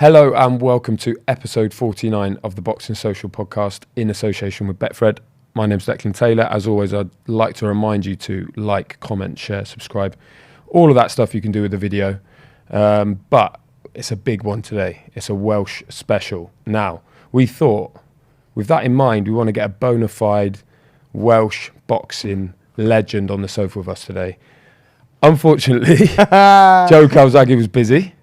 Hello and welcome to episode 49 of the Boxing Social podcast in association with Betfred. My name's Declan Taylor. As always, I'd like to remind you to like, comment, share, subscribe. All of that stuff you can do with the video. But it's a big one today. It's a Welsh special. Now, we thought, with that in mind, we want to get a bona fide Welsh boxing legend on the sofa with us today. Unfortunately, Joe Calzaghe was busy.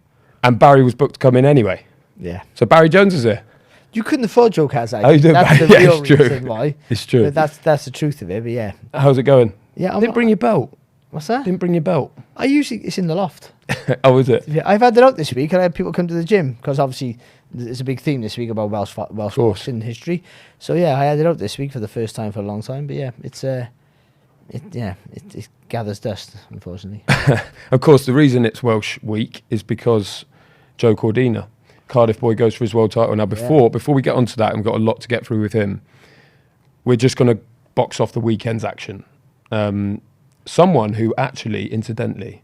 And Barry was booked to come in anyway. Yeah. So Barry Jones is here. You couldn't afford Joe Calzaghe. Oh, you did, that's the yeah, real it's true. reason why. It's true. But that's the truth of it, but yeah. How's it going? Yeah, Didn't bring your belt. What's that? Didn't bring your belt. It's in the loft. Oh, is it? Yeah, I've had it out this week and I had people come to the gym because obviously there's a big theme this week about Welsh boxing history. So yeah, I had it out this week for the first time for a long time. But yeah, it gathers dust, unfortunately. Of course, the reason it's Welsh week is because Joe Cordina, Cardiff boy, goes for his world title. Now, before we get onto that, and we've got a lot to get through with him, we're just going to box off the weekend's action. Someone who actually, incidentally,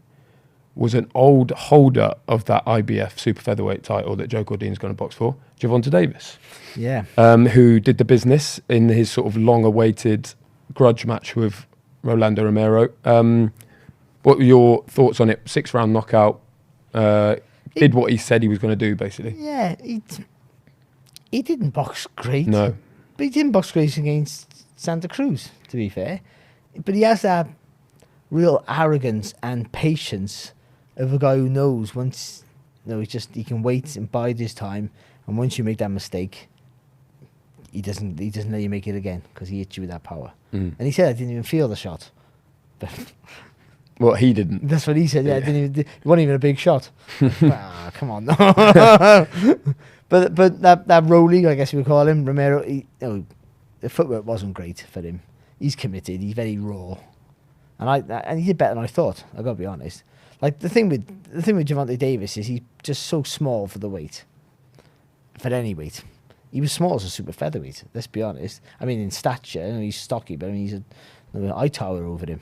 was an old holder of that IBF super featherweight title that Joe Cordina's going to box for, Gervonta Davis. Yeah. Who did the business in his sort of long-awaited grudge match with Rolly Romero. What were your thoughts on it? 6-round knockout. Did what he said he was going to do, basically. Yeah, he didn't box great. No. But he didn't box great against Santa Cruz, to be fair. But he has that real arrogance and patience of a guy who knows once, he can wait and bide his time. And once you make that mistake, he doesn't let you make it again because he hits you with that power. And he said, I didn't even feel the shot. But Well, he didn't. that's what he said. Yeah, it wasn't even a big shot. Come on. but that Rolly, I guess you would call him, Romero, the footwork wasn't great for him. He's committed. He's very raw, and he did better than I thought. I got to be honest. Like the thing with Gervonta Davis is he's just so small for the weight, for any weight. He was small as a super featherweight. Let's be honest. I mean, in stature, he's stocky, but I mean, I tower over him.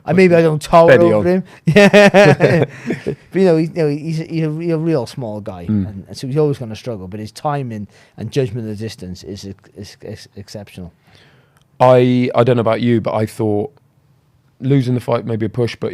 Maybe I don't tower over him. Yeah, but he's a real small guy, and so he's always going to struggle. But his timing and judgment of the distance is exceptional. I don't know about you, but I thought losing the fight maybe a push, but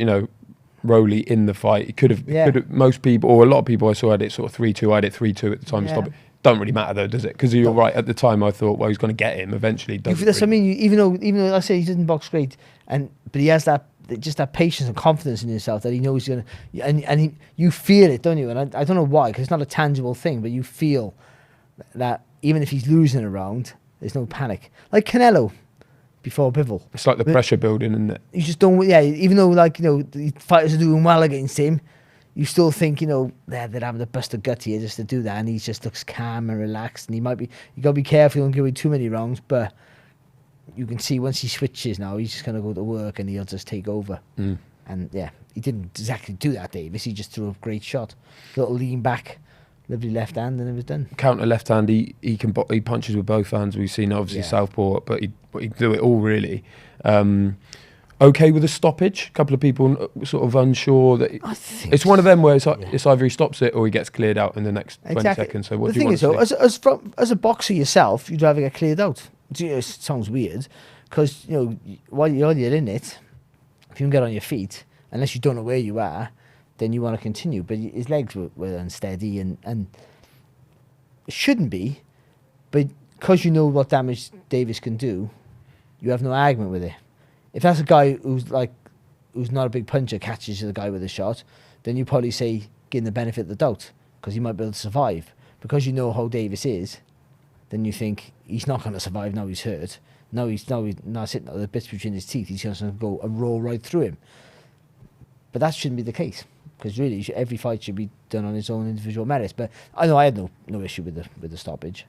Rolly in the fight, it could have. Most people, or a lot of people I saw, had it sort of 3-2. I had it 3-2 at the time. Stop it. Don't really matter though, does it? Because you're right. At the time, I thought, well, he's going to get him eventually. That's what I mean. Even though I say he didn't box great, but he has that patience and confidence in himself that he knows he's going to, and you feel it, don't you? And I don't know why, because it's not a tangible thing, but you feel that even if he's losing a round, there's no panic. Like Canelo before Bivol. It's like the pressure building, isn't it? You just don't. Yeah, even though the fighters are doing well against him, you still think, they're having to bust a gut here just to do that, and he just looks calm and relaxed, and you got to be careful, you don't give away too many rounds, but you can see once he switches now, he's just going to go to work and he'll just take over. And yeah, he didn't exactly do that, Davis. He just threw a great shot. Little lean back, lovely left hand, and it was done. Counter left hand, he punches with both hands. We've seen obviously southpaw, but he do it all really. Okay with a stoppage. A couple of people sort of unsure that it's one of them where it's either he stops it or he gets cleared out in the next 20 seconds. So what do you want to see? As a boxer yourself, you'd rather get cleared out. It sounds weird because while you're in it, if you can get on your feet, unless you don't know where you are, then you want to continue. But his legs were unsteady and it shouldn't be, but because you know what damage Davis can do, you have no argument with it. If that's a guy who's not a big puncher catches the guy with a shot, then you probably say give him the benefit of the doubt because he might be able to survive. Because you know how Davis is, then you think he's not going to survive. Now he's hurt. Now he's not sitting with the bits between his teeth. He's going to go and roll right through him. But that shouldn't be the case because really every fight should be done on its own individual merits. But I know I had no issue with the stoppage.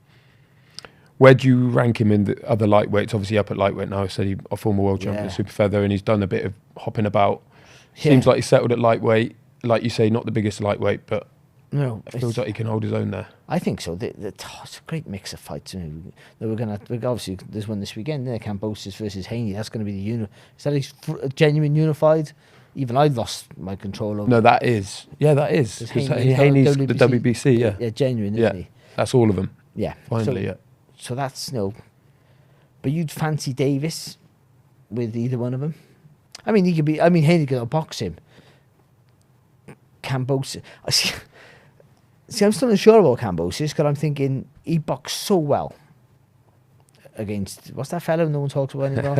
Where do you rank him in the other lightweights? Obviously up at lightweight now. I said he's a former world champion at super feather, and he's done a bit of hopping about. Seems like he's settled at lightweight. Like you say, not the biggest lightweight, but it feels like he can hold his own there. I think so. It's a great mix of fights. Obviously there's one this weekend. Cambosis versus Haney. That's going to be is that a genuine unified even I lost my control over. No, that is. Yeah, that is. Because Because Haney's Haney's on the WBC, yeah. Yeah, genuine, Yeah. isn't he? That's all of them. Yeah. Finally, yeah. So that's, but you'd fancy Davis with either one of them? I mean, Haney could box him. Cambosis. See, I'm still unsure about Cambosis because I'm thinking he boxed so well against, what's that fellow no one talks about anymore?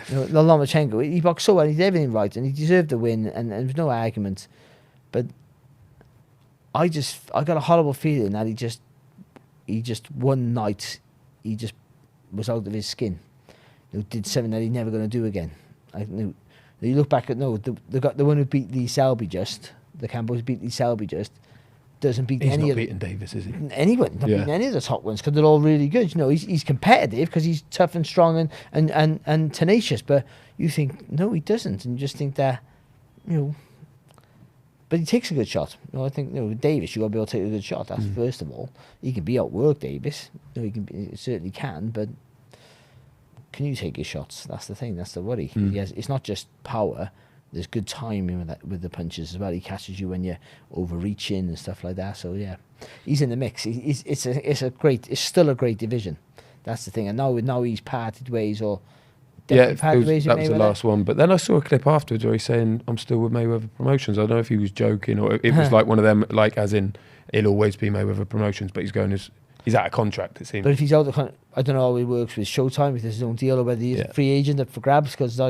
Lomachenko. He boxed so well, he did everything right, and he deserved the win, and there was no argument. But I got a horrible feeling that he just one night, he just was out of his skin. Did something that he's never going to do again. You look back at, the one who beat Lee Selby just, the Cambosis beat Lee Selby just, doesn't beat He's any not of beating Davis, is he? Anyone, not beating any of the top ones because they're all really good. He's competitive because he's tough and strong and tenacious. But you think no, he doesn't, and you just think that, But he takes a good shot. I think Davis, you got to be able to take a good shot. That's first of all. He can be outworked, Davis. He certainly can, but can you take his shots? That's the thing. That's the worry. It's not just power. There's good timing with the punches as well. He catches you when you're overreaching and stuff like that. So yeah, he's in the mix. It's still a great division. That's the thing. And now he's parted ways or parted ways. That was the last one. But then I saw a clip afterwards where he's saying, "I'm still with Mayweather Promotions." I don't know if he was joking or it was like one of them, like as in it'll always be Mayweather Promotions. But he's out of contract. It seems. But if he's out of contract, I don't know how he works with Showtime with his own deal or whether he's a free agent up for grabs because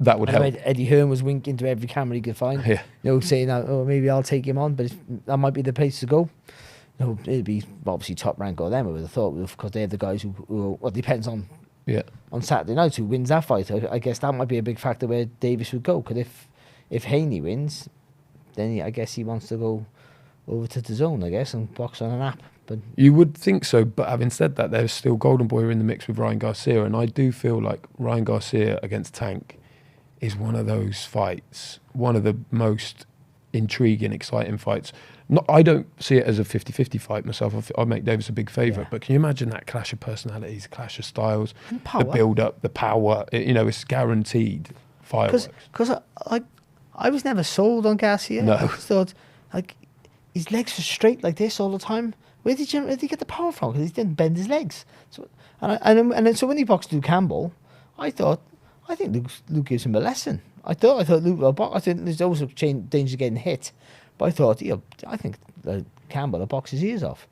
that would help. Eddie Hearn was winking to every camera he could find. Yeah. Saying that, maybe I'll take him on, but that might be the place to go. It'd be obviously Top Rank or them, I would have thought, because they have the guys who depends on Saturday night who wins that fight. I guess that might be a big factor where Davis would go. Because if Haney wins, then I guess he wants to go over to the zone, I guess, and box on an app. But you would think so, but having said that, there's still Golden Boy in the mix with Ryan Garcia, and I do feel like Ryan Garcia against Tank is one of those fights, one of the most intriguing, exciting fights. I don't see it as a 50-50 fight myself. I make Davis a big favourite, but can you imagine that clash of personalities, clash of styles, the build-up, the power? It's guaranteed fireworks. Because I was never sold on Garcia. No. I just thought, his legs were straight like this all the time. Where did he get the power from? Because he didn't bend his legs. So so when he boxed Luke Campbell, I think Luke gives him a lesson. I thought Luke will box. I think there's always a danger of getting hit, but I thought I think Campbell will box his ears off.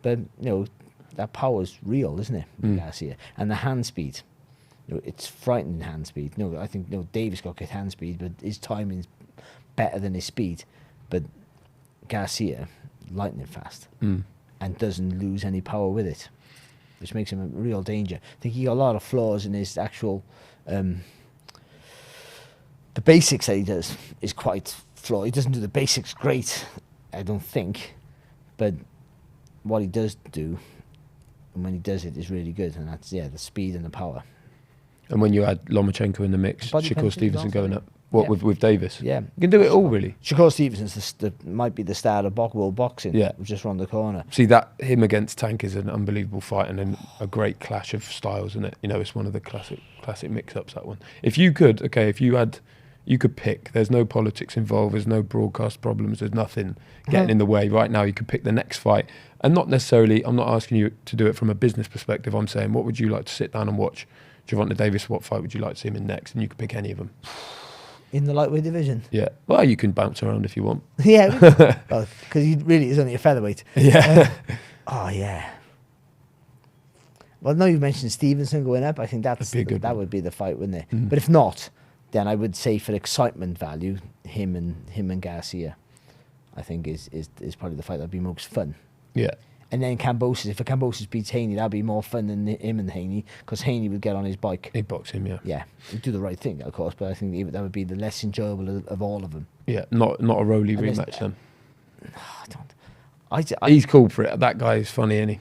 But that power's real, isn't it, Garcia? And the hand speed, it's frightening hand speed. I think Davis got good hand speed, but his timing's better than his speed. But Garcia, lightning fast, and doesn't lose any power with it, which makes him a real danger. I think he got a lot of flaws in his actual. The basics that he does is quite flawed. He doesn't do the basics great, I don't think, but what he does do, and when he does it, is really good, and that's the speed and the power. And when you add Lomachenko in the mix, Shakur Stevenson going up, with Davis? Yeah, you can do it all really. Shakur Stevenson might be the star of world boxing. Yeah, just round the corner. See that him against Tank is an unbelievable fight and a great clash of styles, isn't it? It's one of the classic mix-ups. That one. If you could pick. There's no politics involved. There's no broadcast problems. There's nothing getting in the way. Right now, you could pick the next fight, and not necessarily. I'm not asking you to do it from a business perspective. I'm saying, what would you like to sit down and watch? Gervonta Davis, what fight would you like to see him in next? And you could pick any of them. In the lightweight division? Yeah. Well, you can bounce around if you want. Yeah. Because he really is only a featherweight. Yeah. Yeah. Well, now you've mentioned Stevenson going up. I think that would be the fight, wouldn't it? But if not, then I would say for excitement value, him and Garcia, I think is probably the fight that'd be most fun. Yeah. And then Cambosis, if Cambosis beats Haney, that'd be more fun than him and Haney, because Haney would get on his bike. He'd box him, yeah. Yeah, he'd do the right thing, of course, but I think that would be the less enjoyable of all of them. Yeah, not a Rolly rematch then. I he's cool for it. That guy is funny, isn't he?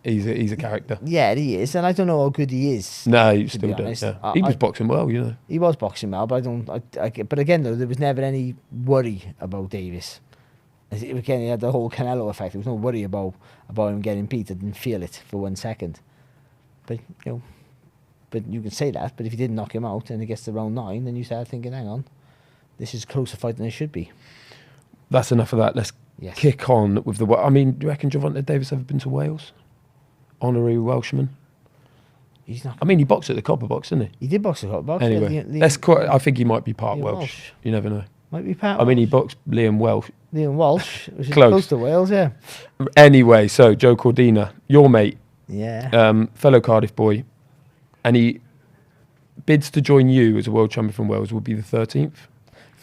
He's a character. Yeah, he is, and I don't know how good he is. No, you still don't. Yeah. He was boxing well, He was boxing well, but but again, though, there was never any worry about Davis. Again, he had the whole Canelo effect. There was no worry about him getting beat. I didn't feel it for 1 second. But but you can say that. But if you didn't knock him out and he gets to round 9, then you start thinking, hang on, this is a closer fight than it should be. That's enough of that. Let's Yes. kick on with the... I mean, do you reckon Gervonta Davis ever been to Wales? Honorary Welshman. He's not. I mean, he boxed at the Copper Box, didn't he? He did box a hot box. Anyway, yeah, I think he might be part Liam Welsh. Walsh. You never know. Might be part. I mean, he boxed Liam Welsh. Liam Walsh, which is Close. close to Wales, yeah. Anyway, so Ogawa-Cordina, your mate, Yeah. fellow Cardiff boy, and he bids to join you as a world champion from Wales. Will be the 13th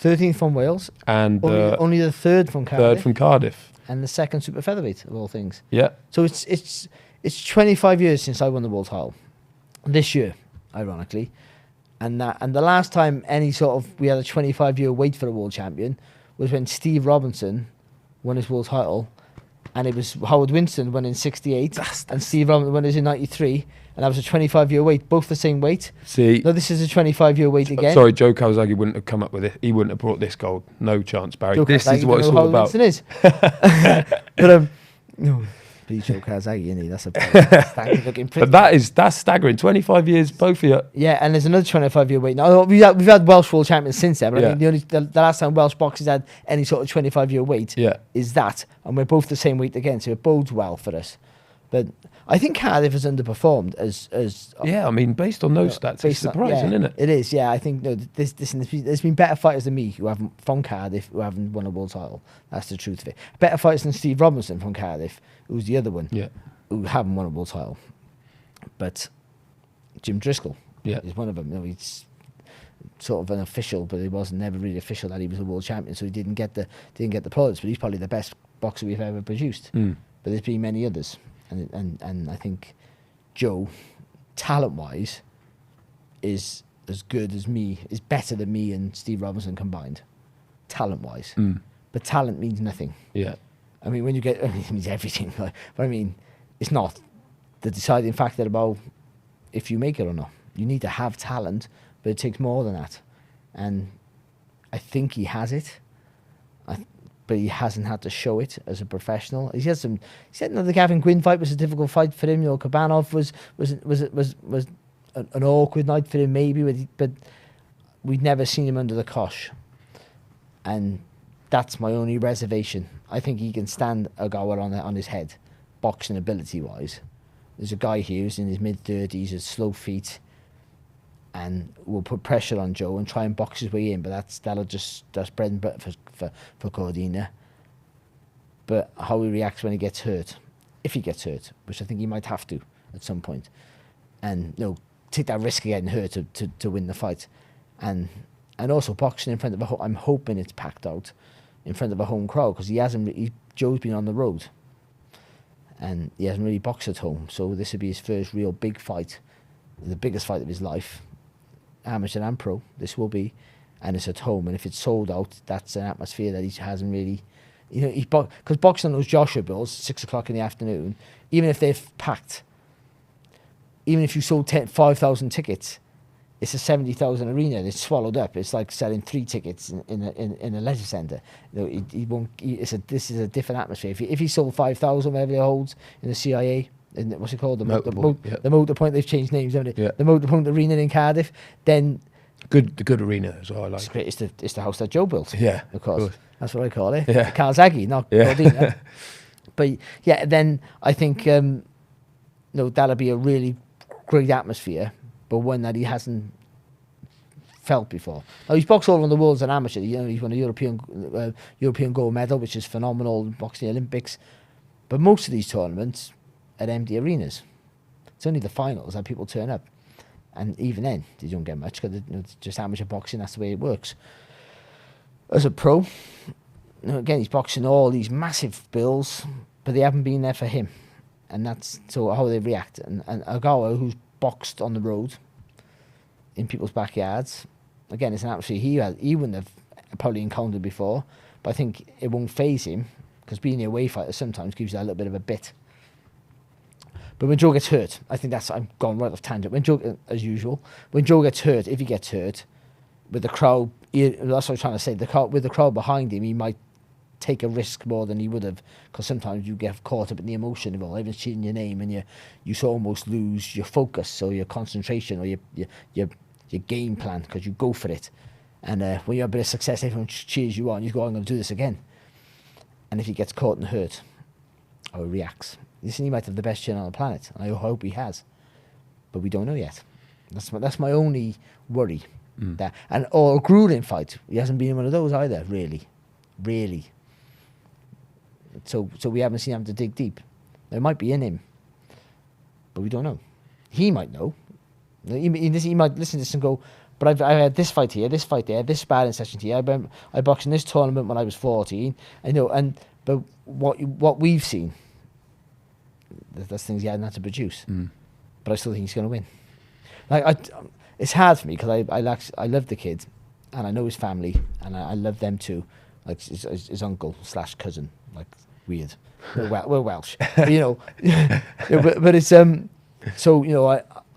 13th from Wales, and only the third from Cardiff, third from Cardiff. and the second super featherweight of all things. Yeah, So it's 25 years since I won the world title. This year, ironically, and the last time we had a 25-year wait for a world champion was when Steve Robinson won his world title, and it was Howard Winston won in '68, and Steve Robinson won his in '93, and that was a 25-year wait, both the same weight. see, No, this is a 25-year wait again. sorry, Joe Calzaghe wouldn't have come up with it. He wouldn't have brought this gold. No chance, Barry. Joe This Calzaghe, is what it's don't know all who about. Winston is. But no, please Joe Calzaghe, isn't he? That's a standard looking But that's staggering. 25 years, both of you. Yeah, and there's another 25-year wait. Now we've had Welsh world champions since then, but Yeah. I mean the last time Welsh boxers had any sort of 25-year wait Yeah. is that, and we're both the same weight again, so it bodes well for us. But I think Cardiff has underperformed as Yeah, I mean, based on those stats, it's based on- surprising, yeah, isn't it? It is, yeah. I think there's been better fighters than me who haven't from Cardiff who haven't won a world title. That's the truth of it. Better fighters than Steve Robinson from Cardiff, who's the other one, Yeah. who haven't won a world title. But Jim Driscoll Yeah. is one of them. You know, he's sort of an official, but it wasn't never really official that he was a world champion, so he didn't get the plaudits. But he's probably the best boxer we've ever produced. Mm. But there's been many others, and I think Joe, talent-wise, is as good as me, is better than me and Steve Robinson combined, talent-wise. Mm. But talent means nothing. Yeah. I mean, when you get, it means everything. But I mean, it's not the deciding factor about if you make it or not. You need to have talent, but it takes more than that. And I think he has it, but he hasn't had to show it as a professional. He said the Gavin Gwynn fight was a difficult fight for him. You know, Kabanov was an awkward night for him maybe, but we'd never seen him under the cosh. And that's my only reservation. I think he can stand Ogawa on his head, boxing ability-wise. There's a guy here who's in his mid-30s, with slow feet, and will put pressure on Joe and try and box his way in. But that's bread and butter for Cordina. But how he reacts when he gets hurt, if he gets hurt, which I think he might have to at some point, and take that risk of getting hurt to win the fight, and also boxing in front of I'm hoping it's packed out in front of a home crowd, because Joe's been on the road and he hasn't really boxed at home, so this would be his first real big fight, the biggest fight of his life, amateur and pro. This will be, and it's at home, and if it's sold out, that's an atmosphere that he hasn't really, because boxing on those Joshua bills 6 o'clock in the afternoon, even if they're packed, even if you sold 5,000 tickets, it's a 70,000 arena. It's swallowed up. It's like selling 3 tickets in a leisure centre. He won't. This is a different atmosphere. If he sold 5,000, whatever it holds in the CIA, in what's it called, the Motor Point. They've changed names, haven't they? Yeah. The Motor Point Arena in Cardiff. Then the good arena as well. I like. it's great. It's the house that Joe built. Yeah, of course. That's what I call it. Yeah. Calzaghe, not Cordina. But yeah, then I think that'll be a really great atmosphere, but one that he hasn't felt before. Now, he's boxed all around the world as an amateur. He's won a European gold medal, which is phenomenal, boxing Olympics. But most of these tournaments at empty arenas. It's only the finals that people turn up, and even then they don't get much, because it's just amateur boxing. That's the way it works. As a pro, again, he's boxing all these massive bills, but they haven't been there for him. And that's how they react. And Ogawa, who's boxed on the road in people's backyards, again, it's an atmosphere he wouldn't have probably encountered before. But I think it won't faze him, because being the away fighter sometimes gives you that little bit of a bit. But when Joe gets hurt, I think I'm gone right off tangent. When Joe, as usual, when Joe gets hurt, if he gets hurt, with the crowd, that's what I'm trying to say. With the crowd behind him, he might take a risk more than he would have, because sometimes you get caught up in the emotion of all, everyone's cheating your name, and you so almost lose your focus or your concentration or your game plan, because you go for it. And when you have a bit of success, everyone cheers you on. You go, I'm going to do this again. And if he gets caught and hurt, or reacts, listen, he might have the best chin on the planet. And I hope he has. But we don't know yet. That's my only worry. That, and or a grueling fight. He hasn't been in one of those either, really. So we haven't seen him to dig deep. It might be in him, but we don't know. He might know. He might listen to this and go, but I had this fight here, this fight there, this sparring session here. I boxed in this tournament when I was 14. But what we've seen, that's things he hadn't had to produce. But I still think he's going to win. It's hard for me because I love the kid, and I know his family, and I love them too, like his uncle / cousin, like weird. We're Welsh, but, but it's so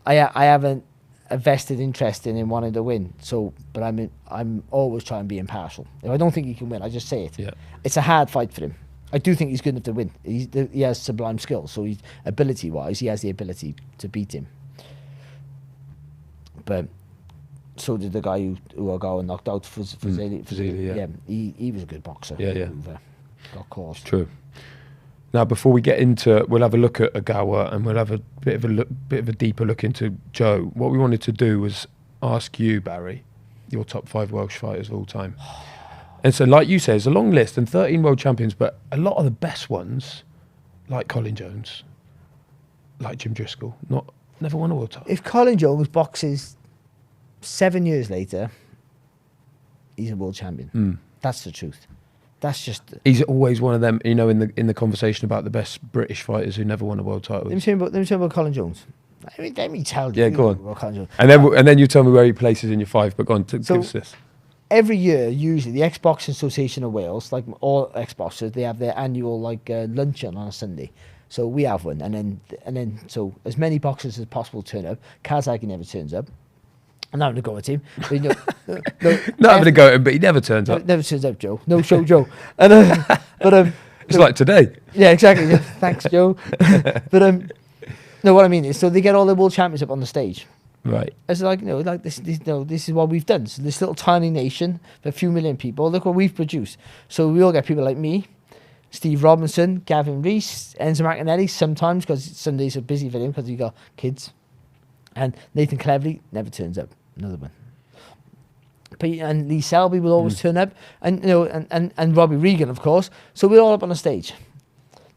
I haven't a vested interest in him wanting to win. So, but I'm always trying to be impartial. If I don't think he can win, I just say it. Yeah. It's a hard fight for him. I do think he's good enough to win. He has sublime skills, so ability-wise, he has the ability to beat him. But so did the guy who Ogawa knocked out for Fazili. Yeah, he was a good boxer. Yeah. Got caught. True. Now, before we get into, we'll have a look at Ogawa and we'll have a bit of a deeper look into Joe. What we wanted to do was ask you, Barry, your top 5 Welsh fighters of all time. And so, like you say, it's a long list and 13 world champions, but a lot of the best ones, like Colin Jones, like Jim Driscoll, never won a world title. If Colin Jones boxes 7 years later, he's a world champion. That's the truth. That's just. He's always one of them, in the conversation about the best British fighters who never won a world title. Let me tell you about Colin Jones. Let me tell you. Yeah, go on. About Colin Jones. And then you tell me where he places in your 5. But go on, give us this. Every year, usually the Ex-Boxing Association of Wales, like all ex-boxers, they have their annual luncheon on a Sunday. So we have one, and then so as many boxers as possible turn up. Calzaghe never turns up. I'm not having to go at him. But, not having to go at him, but he never turns up. Never turns up, Joe. No show, Joe. And it's like today. Yeah, exactly. Yeah, thanks, Joe. But no, what I mean is, so they get all the world champions up on the stage. Right. It's like this is what we've done. So this little tiny nation, for a few million people, look what we've produced. So we all get people like me, Steve Robinson, Gavin Rees, Enzo Calzaghe sometimes, because Sundays are busy for him because he got kids. And Nathan Cleverly never turns up. Another one. And Lee Selby will always turn up, and and Robbie Regan, of course. So we're all up on the stage.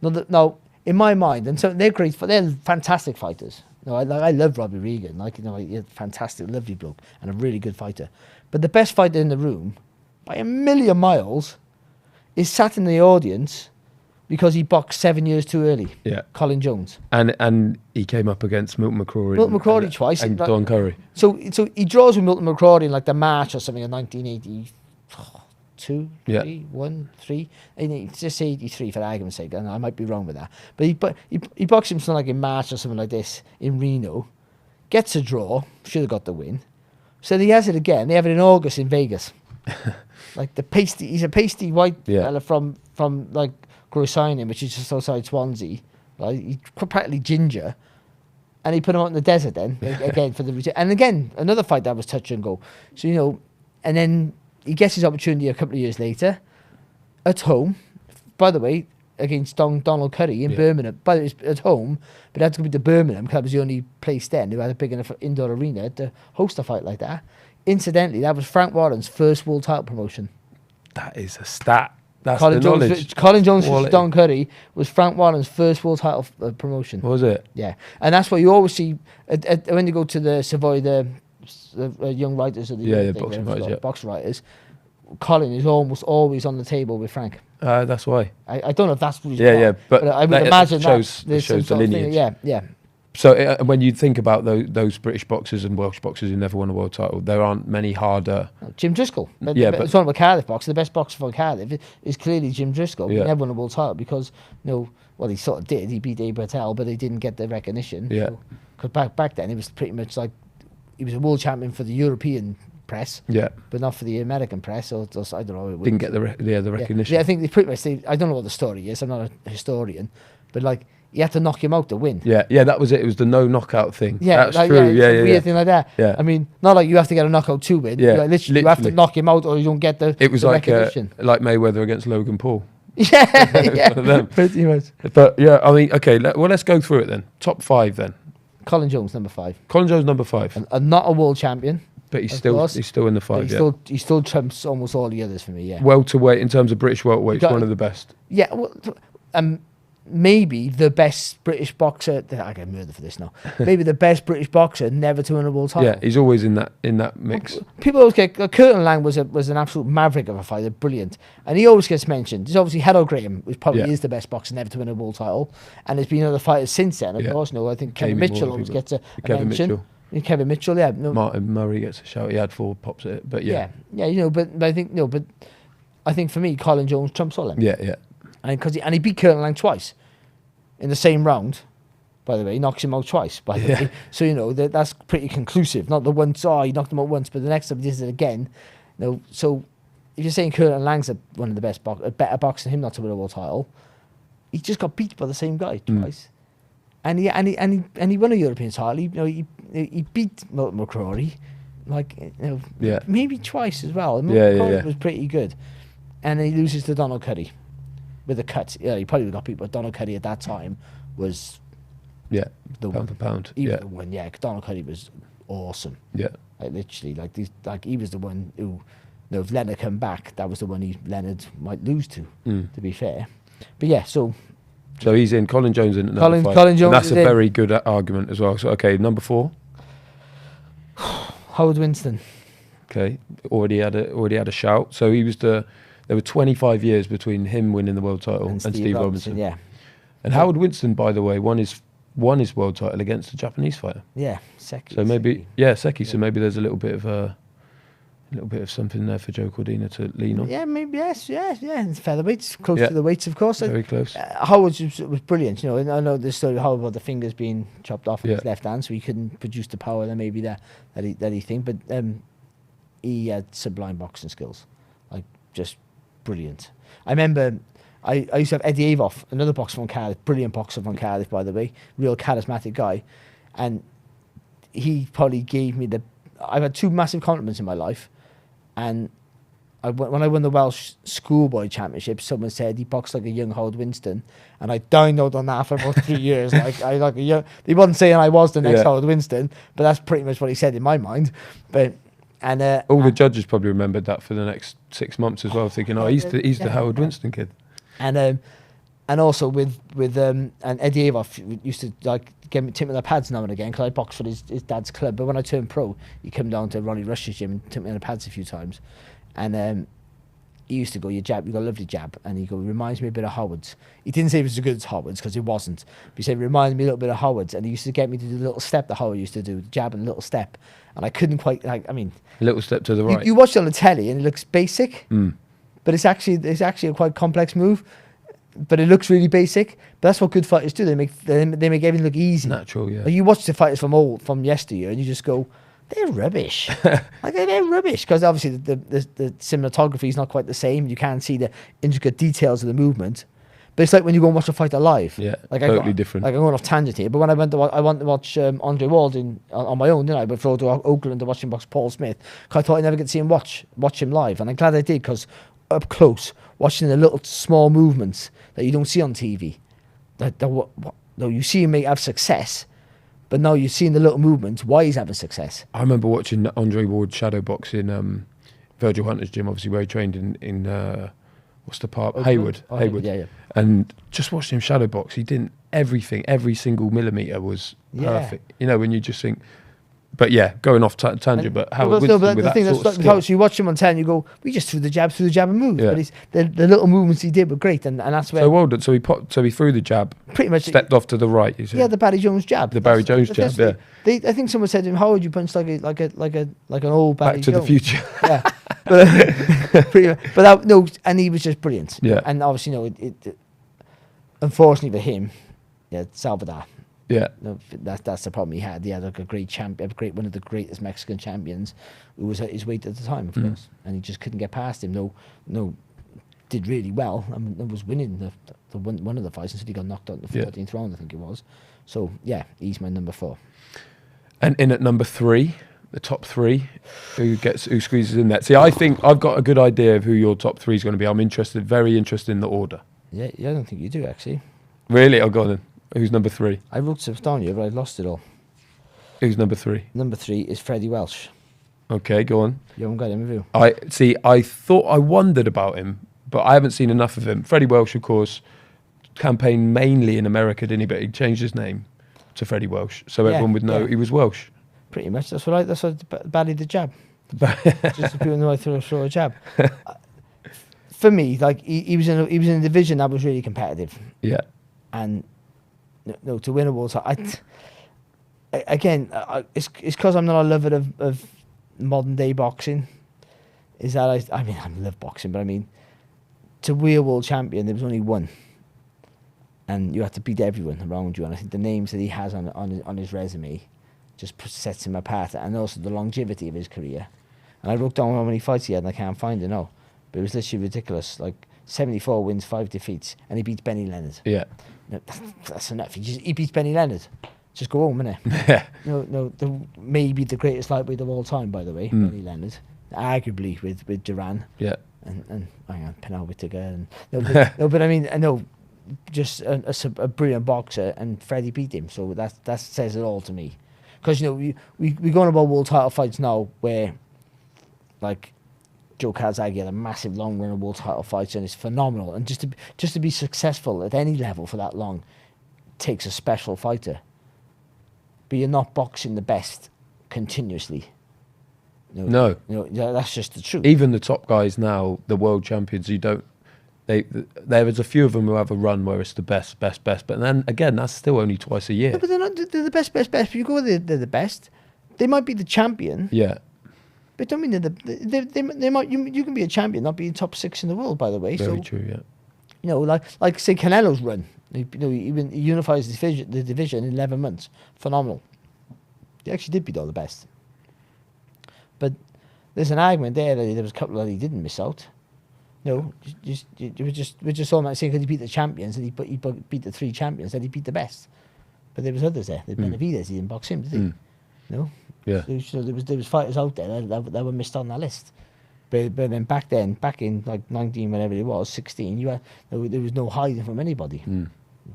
Now, in my mind, and so they're great. They're fantastic fighters. I love Robbie Regan. He's a fantastic, lovely bloke, and a really good fighter. But the best fighter in the room, by a million miles, is sat in the audience because he boxed 7 years too early. Yeah, Colin Jones. And he came up against Milton McCrory. Twice. And Don Curry. So he draws with Milton McCrory in like the March or something in 1982, 3, 1, 3. Just 83 for argument's sake. And I might be wrong with that. But he boxed him something like in March or something like this in Reno. Gets a draw. Should have got the win. So he has it again. They have it in August in Vegas. Like he's a pasty white fella from like Grossinen, which is just outside Swansea. Right? He's practically ginger. And he put him out in the desert then, again, for the return. And again, another fight that was touch and go. So, and then he gets his opportunity a couple of years later, at home, by the way, against Donald Curry in Birmingham. But it was at home, but it had to be to Birmingham, because that was the only place then who had a big enough indoor arena to host a fight like that. Incidentally, that was Frank Warren's first world title promotion. That is a stat. That's Colin the Jones, knowledge. Colin Jones versus Don Curry was Frank Warren's first world title promotion. Was it? Yeah. And that's what you always see when you go to the Savoy, the young writers of the boxing writers. Colin is almost always on the table with Frank. That's why. I don't know if that's what but I would imagine that shows the lineage. Yeah. So when you think about those British boxers and Welsh boxers who never won a world title, there aren't many harder. Jim Driscoll. But it's one of the Cardiff boxers. The best boxer for Cardiff is clearly Jim Driscoll. Yeah. He never won a world title because he sort of did. He beat Abe Patel, but he didn't get the recognition. Yeah. Because back then it was pretty much like he was a world champion for the European press. Yeah. But not for the American press. Or I don't know. Didn't get the recognition. Yeah, I think they pretty much. I don't know what the story is. I'm not a historian, but like you had to knock him out to win. Yeah, that was it. It was the no knockout thing. Yeah, that's like, true. Weird thing like that. Yeah. I mean, not like you have to get a knockout to win. Yeah, Like, literally, you have to knock him out or you don't get the. It was the like recognition. like Mayweather against Logan Paul. Yeah, One of them. pretty much. But yeah, I mean, okay. Let's go through it then. Top 5 then. Colin Jones, number 5. Colin Jones, number 5. And not a world champion. But he's of still course. he's still in the 5. He still trumps almost all the others for me. Yeah. Welterweight in terms of British welterweight, one of the best. Yeah. Well, maybe the best British boxer. I get murdered for this now. Maybe the best British boxer never to win a world title. Yeah, he's always in that mix. People always get Curtin Lang was an absolute maverick of a fighter, brilliant, and he always gets mentioned. There's obviously Harold Graham, which probably is the best boxer never to win a world title, and there's been other fighters since then. Of course, I think Kevin Mitchell always gets a mention. Kevin Mitchell, yeah. No. Martin Murray gets a shout. He had 4 pops at it, but yeah, but I think for me, Colin Jones trumps all them. Yeah. And he beat Curtin Lang twice in the same round. By the way, he knocks him out twice. By the way, so that's pretty conclusive. Not the once, he knocked him out once, but the next time he does it again. So if you're saying Curtin Lang's one of the best a better boxer than him not to win a world title, he just got beat by the same guy twice. And he won a European title. He beat Milton McCrory, maybe twice as well. McCrory was pretty good, and then he loses to Donald Curry with a cut. Yeah, he probably got beat, but Donald Curry at that time was the pound for pound. He was the one. Yeah, Donald Curry was awesome. Yeah, literally, he was the one who, if Leonard come back, that was the one Leonard might lose to. To be fair, but yeah, so he's in. Colin Jones in at number 5. Colin Jones, and that's a very good argument as well. So okay, number 4. Howard Winston. Okay, already had a shout. So he was there were 25 years between him winning the world title and Steve Robinson. Yeah. And Howard Winston, by the way, won his world title against a Japanese fighter. Yeah, Seki. So maybe Seki. So maybe there's a little bit of something there for Ogawa-Cordina to lean on. Yeah, maybe yes, yeah. And featherweights, close to the weights, of course. Very close. Howard was brilliant. And I know the story of Howard about the fingers being chopped off in his left hand, so he couldn't produce the power that maybe that he think. But he had sublime boxing skills, just brilliant. I remember I used to have Eddie Avoff, another boxer from Cardiff, brilliant boxer from Cardiff, by the way, real charismatic guy, and he probably gave me I've had 2 massive compliments in my life. And when I won the Welsh schoolboy championship, someone said he boxed like a young Howard Winston, and I dined on that for about 3 years. He wasn't saying I was the next Howard Winston, but that's pretty much what he said in my mind. But all the judges probably remembered that for the next 6 months as well, thinking, he's the Howard Winston kid. And also with and Eddie Avoff used to take me on the pads now and again because I boxed for his dad's club. But when I turned pro, he came down to Ronnie Rush's gym and took me on the pads a few times. And he used to go, "Your jab, you got a lovely jab," and he reminds me a bit of Howard's. He didn't say it was as good as Howard's because it wasn't. But he said it reminded me a little bit of Howard's, and he used to get me to do the little step that Howard used to do, the jab and the little step, and I couldn't quite little step to the right. You watch it on the telly and it looks basic, but it's actually a quite complex move. But it looks really basic. But that's what good fighters do. They make everything look easy, natural. Yeah. You watch the fighters from yesteryear, and you just go, they're rubbish. They're rubbish because obviously the cinematography is not quite the same. You can't see the intricate details of the movement. But it's like when you go and watch a fighter live. Yeah, totally different. I'm going off tangent here, but when I went to watch Andre Ward on my own, didn't I? But flew to Oakland to watch him box Paul Smith. Because I thought I'd never get to see him watch him live, and I'm glad I did because up close, watching the little small movements that you don't see on TV. You see him have success, but now you're seeing the little movements, why he's having success. I remember watching Andre Ward shadow box in Virgil Hunter's gym, obviously where he trained in what's the park? Hayward. Yeah. And just watching him shadow box, he didn't everything, every single millimetre was perfect. When you just think, but yeah, going off tangent, but Howard Winston with that sort of skill. So you watch him on telly and you go, we just threw the jab and moved. Yeah. But the little movements he did were great, and that's where. So well done. So he threw the jab, pretty much stepped off to the right. Yeah, the Barry Jones jab. Barry Jones jab. Yeah. I think someone said to him, "How would you punch like an old Barry Back to Jones?" the Future. Yeah, but and he was just brilliant. Yeah, and obviously, unfortunately for him, Salvador. Yeah, that's the problem he had. He had a great champion, one of the greatest Mexican champions, who was at his weight at the time, of course, and he just couldn't get past him. No did really well and was winning one of the fights until he got knocked out in the 14th round, I think it was. So yeah, he's my number 4. And in at number 3, the top 3, who squeezes in there? See, I think I've got a good idea of who your top 3 is going to be. I'm very interested in the order. Yeah, I don't think you do actually. Really? Oh, go on then. Who's number 3? I wrote stuff down here, but I lost it all. Who's number 3? Number 3 is Freddie Welsh. Okay, go on. You haven't got him, have you? I wondered about him, but I haven't seen enough of him. Freddie Welsh, of course, campaigned mainly in America, didn't he? But he changed his name to Freddie Welsh, so everyone would know he was Welsh. Pretty much. That's what Barry the jab. Just so people know I throw a jab. For me, like he was in a division that was really competitive. Yeah. And no, to win a world title, it's because I'm not a lover of modern day boxing. Is that I love boxing, but I mean, to be a world champion, there was only one, and you had to beat everyone around you. And I think the names that he has on his resume just sets him apart, and also the longevity of his career. And I wrote down how many fights he had, and I can't find it now, but it was literally ridiculous. Like 74 wins, 5 defeats, and he beats Benny Leonard. Yeah, no, that's enough. He beats Benny Leonard. Just go home, innit? Yeah. No, maybe the greatest lightweight of all time, by the way, Benny Leonard, arguably with Duran. Yeah. And hang on, Penal Whittaker. And but I mean, I know, just a brilliant boxer, and Freddie beat him. So that says it all to me. Because we go on about world title fights now, where like Joe Calzaghe had a massive long run of world title fights, and it's phenomenal. And just to be successful at any level for that long takes a special fighter. But you're not boxing the best continuously. No, that's just the truth. Even the top guys now, the world champions, there is a few of them who have a run where it's the best. But then again, that's still only twice a year. No, but they're the best. But you go they're the best. They might be the champion. Yeah. But don't mean they might. You can be a champion, not be top 6 in the world. By the way, very true. Yeah. Like say Canelo's run. He unifies the division in 11 months. Phenomenal. He actually did beat all the best. But there's an argument there that there was a couple that he didn't miss out. No, we're just all saying because he beat the champions and he beat the 3 champions and he beat the best. But there was others there. Benavidez, he didn't box him, did he? No. Yeah. So there was fighters out there that were missed on that list. But then back in like 19, whatever it was, 16, there was no hiding from anybody,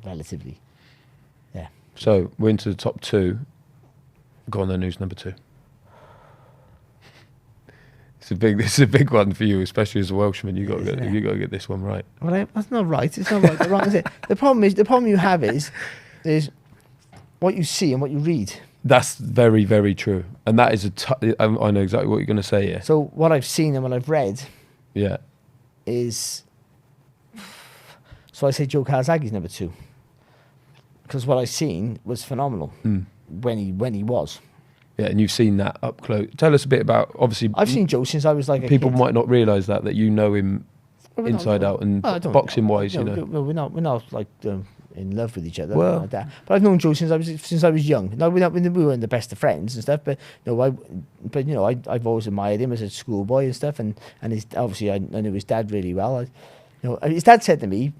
relatively. Yeah. So we're into the top 2. Go on then, who's number 2? This is a big one for you, especially as a Welshman. You got to get this one right. Well, that's not right. It's not right. The wrong is it. The problem you have is what you see and what you read. That's very, very true, and that is I know exactly what you're going to say here. So what I've seen and what I've read, is. So I say Joe Calzaghe's number 2, because what I've seen was phenomenal when he was. Yeah, and you've seen that up close. Tell us a bit about, obviously... I've seen Joe since I was like a people kid. might not realise that you know him inside out, and boxing-wise, we're not like in love with each other like that. But I've known Joe since I was young. Now we weren't the best of friends and stuff, but I've always admired him as a schoolboy and stuff, and obviously I knew his dad really well. His dad said to me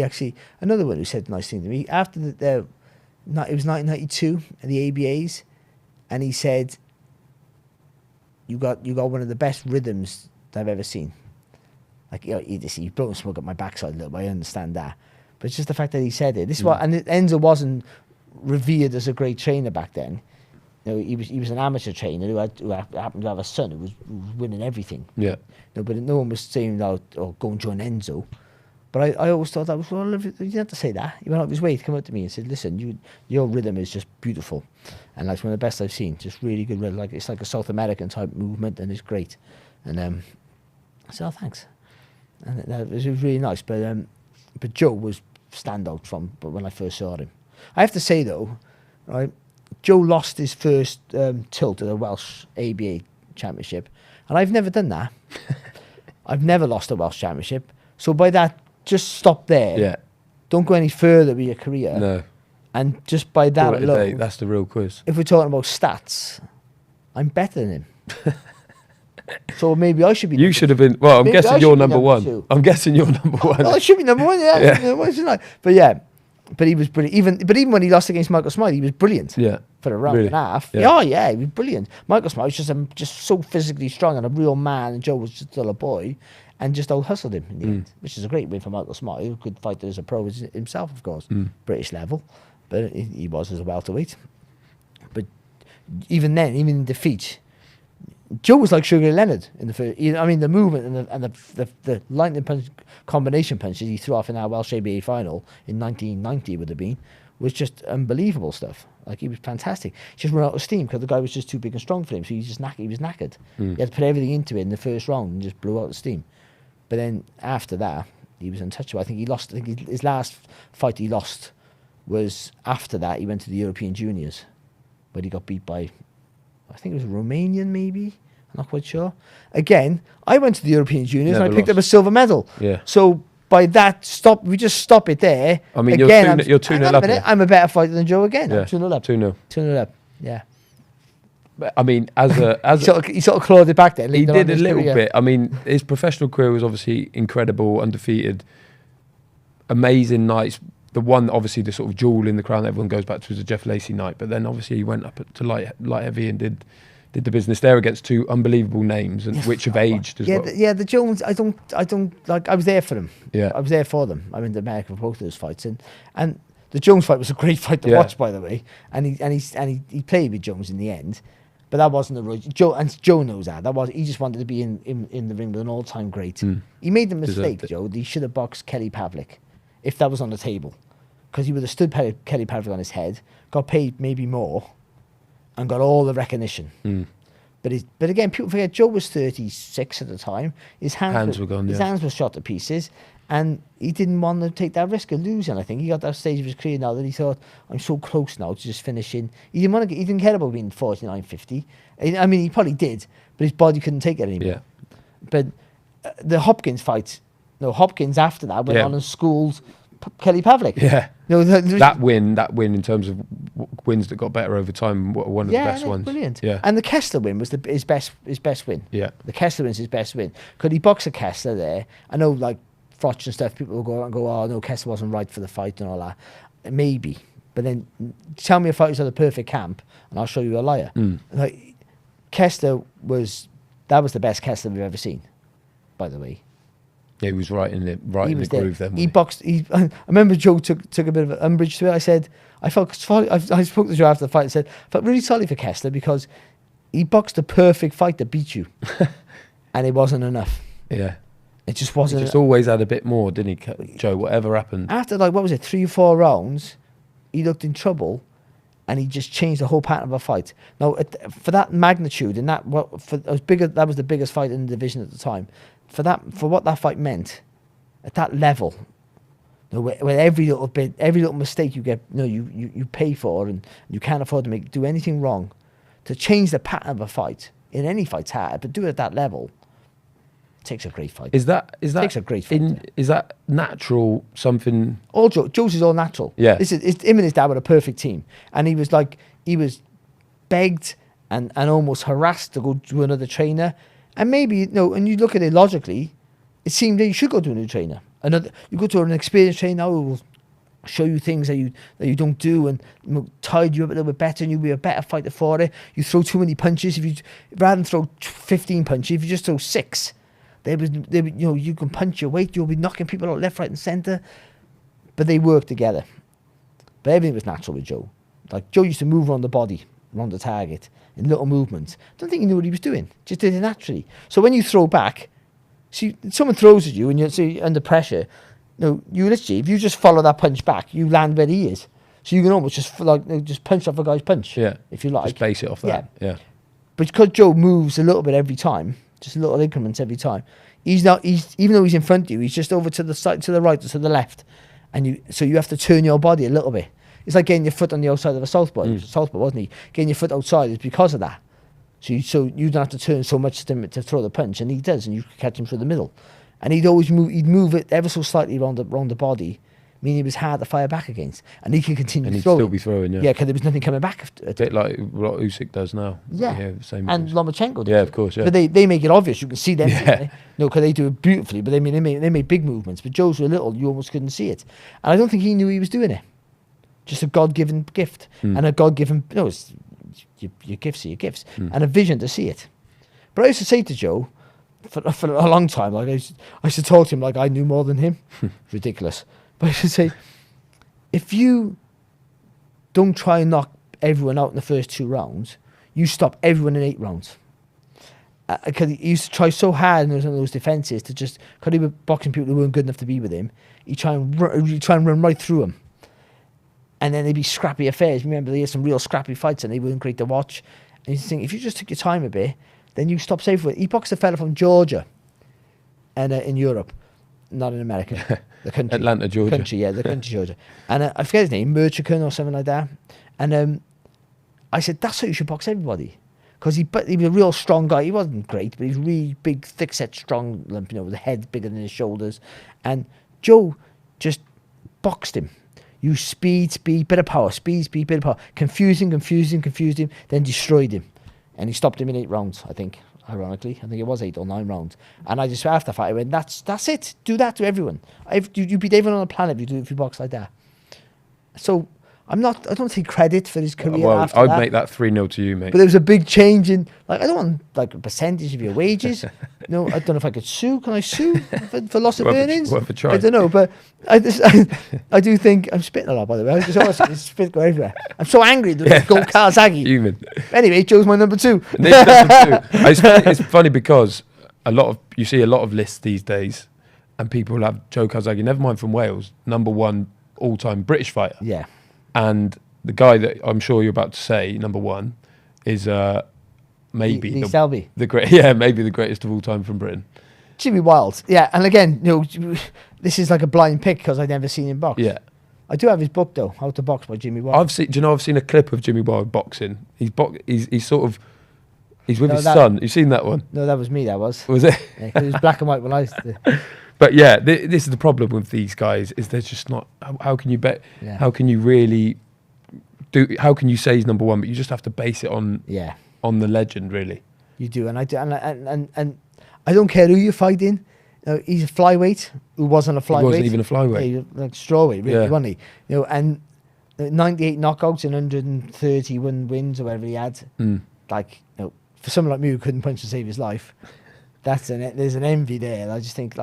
actually, another one who said a nice thing to me after it was 1992 at the ABAs. And he said, "You got one of the best rhythms that I've ever seen." Like, you've blown smoke up my backside a little bit. I understand that, but it's just the fact that he said it. This is what, and Enzo wasn't revered as a great trainer back then. He was an amateur trainer who happened to have a son who was winning everything. Yeah. But no one was saying, go and join Enzo." But I always thought that was, well, you didn't have to say that. He went out of his way to come up to me and said, "Listen, your rhythm is just beautiful. And that's one of the best I've seen. Just really good rhythm. It's like a South American type movement, and it's great." And I said, "Oh, thanks." And it was really nice. But Joe was standout from when I first saw him. I have to say, though, right, Joe lost his first tilt at the Welsh ABA Championship. And I've never done that. I've never lost a Welsh Championship. So by that, just stop there. Yeah. Don't go any further with your career. No. And just by that alone, that's the real quiz. If we're talking about stats, I'm better than him. So maybe I should be. You should have been. Well, I'm Maybe I guessing should you're be number one. two. I'm guessing you're number one. Oh, I should be number one. Yeah, Yeah. Number one, shouldn't I? But yeah, but he was brilliant. Even when he lost against Michael Smiley, he was brilliant. Yeah. For a round Really? and a half. Yeah. Yeah. Oh yeah, he was brilliant. Michael Smiley was just so physically strong and a real man, and Joe was just still a boy, and just out hustled him in the end, which is a great win for Michael Smiley, who could fight as a pro himself, of course, British level, but he was as a welterweight. But even then, even in defeat, Joe was like Sugar Ray Leonard in the first. I mean, the movement and the lightning punch combination punches he threw off in our Welsh ABA final in 1990 would have been was just unbelievable stuff. Like, he was fantastic. He just ran out of steam because the guy was just too big and strong for him. So he was knackered. He had to put everything into it in the first round and just blew out the steam. But then after that, he was untouchable. I think he lost. I think his last fight he lost was after that. He went to the European Juniors, but he got beat by, I think it was a Romanian, maybe. I'm not quite sure. Again, I went to the European Juniors and I picked up a silver medal. Yeah. So by that, we just stop it there. I mean, again, you're 2-0 up here. I'm a better fighter than Joe again. Yeah. I'm 2-0 up. 2-0. 2-0 up. Yeah. But, I mean, He sort of clawed it back there. he did a little bit. I mean, his professional career was obviously incredible, undefeated, amazing nights. The one, obviously, the sort of jewel in the crown that everyone goes back to was the Jeff Lacey night. But then, obviously, he went up to light heavy and did the business there against two unbelievable names, and which have aged as well. The Jones. I don't like. I was there for them. Yeah. I was there for them. I went to America for both of those fights, and the Jones fight was a great fight to watch, by the way. And he played with Jones in the end, but that wasn't the right. Joe knows that. He just wanted to be in the ring with an all-time great. He made the mistake, Joe. He should have boxed Kelly Pavlik if that was on the table, because he would have stood Kelly Pavlik on his head, got paid maybe more, and got all the recognition. But again, people forget Joe was 36 at the time. His hands were gone. His hands were shot to pieces, and he didn't want to take that risk of losing. I think he got that stage of his career now that he thought, I'm so close now to just finishing. He didn't care about being 49, 50. I mean, he probably did, but his body couldn't take it anymore. Yeah. But the Hopkins fight, Hopkins after that went on and schooled Kelly Pavlik. Yeah. That win in terms of wins that got better over time, one of the best ones. Brilliant. Yeah. And the Kessler win was his best win. Yeah. The Kessler win's his best win. Could he box a Kessler there? I know, like, Frotch and stuff, people will go out and go, oh, no, Kessler wasn't right for the fight and all that. Maybe. But then tell me a fight was at the perfect camp and I'll show you a liar. Like, Kessler was the best Kessler we've ever seen, by the way. Yeah, he was right in the groove then. He boxed. I remember Joe took a bit of an umbrage to it. I said, I spoke to Joe after the fight and said, I felt really sorry for Kessler because he boxed the perfect fight to beat you. And it wasn't enough. Yeah. It just wasn't. He just always had a bit more, didn't he, Joe? Whatever happened. After, like, what was it, 3 or 4 rounds, he looked in trouble and he just changed the whole pattern of a fight. Now, for that magnitude and that was the biggest fight in the division at the time. For what that fight meant, at that level, where every little mistake you get, you pay for, and you can't afford to do anything wrong, to change the pattern of a fight in any fight's hard, but do it at that level, takes a great fight. Is that takes a great fight. Is that natural? Something? All Joe's is all natural. Yeah. Him and his dad were a perfect team, and he was begged and almost harassed to go to another trainer. And maybe, and you look at it logically, it seemed that you should go to a new trainer. You go to an experienced trainer who will show you things that you don't do and tide you up a little bit better, and you'll be a better fighter for it. You throw too many punches. Rather than throw 15 punches, if you just throw 6, you can punch your weight. You'll be knocking people out left, right, and centre. But they work together. But everything was natural with Joe. Like, Joe used to move around the body, around the target, in little movements. Don't think he knew what he was doing. Just did it naturally. So when you throw back, see, someone throws at you and you're under pressure. You literally, if you just follow that punch back, you land where he is. So you can almost just punch off a guy's punch. Yeah. If you like. Just base it off that. Yeah. But because Joe moves a little bit every time, just little increments every time, even though he's in front of you, he's just over to the side, to the right, or to the left. So you have to turn your body a little bit. It's like getting your foot on the outside of a southpaw. Southpaw, wasn't he? Getting your foot outside is because of that. So you don't have to turn so much to throw the punch, and he does, and you catch him through the middle. And he'd move it ever so slightly around the body, meaning he was hard to fire back against, and he could continue And to he'd throw. still be throwing, yeah. Yeah, because there was nothing coming back. A bit like what Usyk does now. Yeah, same. and Lomachenko. Yeah, of course, yeah. But they make it obvious. You can see them. Yeah. No, because they do it beautifully. But they made big movements. But Joe's were little. You almost couldn't see it. And I don't think he knew he was doing it. Just a God-given gift and a God-given. No, it's your gifts are your gifts and a vision to see it. But I used to say to Joe for a long time, like I used to talk to him like I knew more than him. Ridiculous. But I used to say, if you don't try and knock everyone out in the first 2 rounds, you stop everyone in 8 rounds. Because he used to try so hard in those defences to just, because he was boxing people who weren't good enough to be with him, he'd try and run right through them. And then they'd be scrappy affairs. Remember, they had some real scrappy fights and they weren't great to watch. And you think, if you just took your time a bit, then you stop everyone. He boxed a fella from Georgia and in Europe, not in America. The country. Atlanta, Georgia. The country, Georgia. And I forget his name, Merchican or something like that. And I said, that's how you should box everybody. Because he was a real strong guy. He wasn't great, but he's really big, thick-set, strong, with the head bigger than his shoulders. And Joe just boxed him. Use speed, bit of power, speed, bit of power. Confused him, then destroyed him. And he stopped him in 8 rounds, I think, ironically. I think it was 8 or 9 rounds. And I just, after the fight, I went, that's it. Do that to everyone. You beat everyone on the planet if you box like that. So I don't take credit for his career after I'd that. make that 3-0 to you, mate. But there was a big change in, I don't want a percentage of your wages. No, I don't know if I could sue. Can I sue for loss of earnings? Worth a try. I don't know, but I do think, I'm spitting a lot, by the way. I just always spit go everywhere. I'm so angry that go Calzaghe. Human. Anyway, Joe's my number 2. It's funny because you see a lot of lists these days, and people have Joe Calzaghe, never mind from Wales, number 1 all-time British fighter. Yeah. And the guy that I'm sure you're about to say, number 1, is maybe Lee Selby. maybe the greatest of all time from Britain. Jimmy Wild. Yeah, and again, this is like a blind pick because I've never seen him box. Yeah. I do have his book though, How to Box by Jimmy Wild. I've seen a clip of Jimmy Wild boxing. He's with his that, son. You've seen that one? No, that was me. That was. Was it? Yeah, 'cause it was black and white when I used to. But yeah, this is the problem with these guys, is there's just not, how can you bet, how can you really how can you say he's number 1, but you just have to base it on the legend, really. You do, and I do, and I don't care who you're fighting. He's a flyweight who wasn't a flyweight. He wasn't even a flyweight. Yeah, like strawweight, really, wasn't he? And 98 knockouts and 131 wins or whatever he had. For someone like me who couldn't punch to save his life, there's an envy there. I just think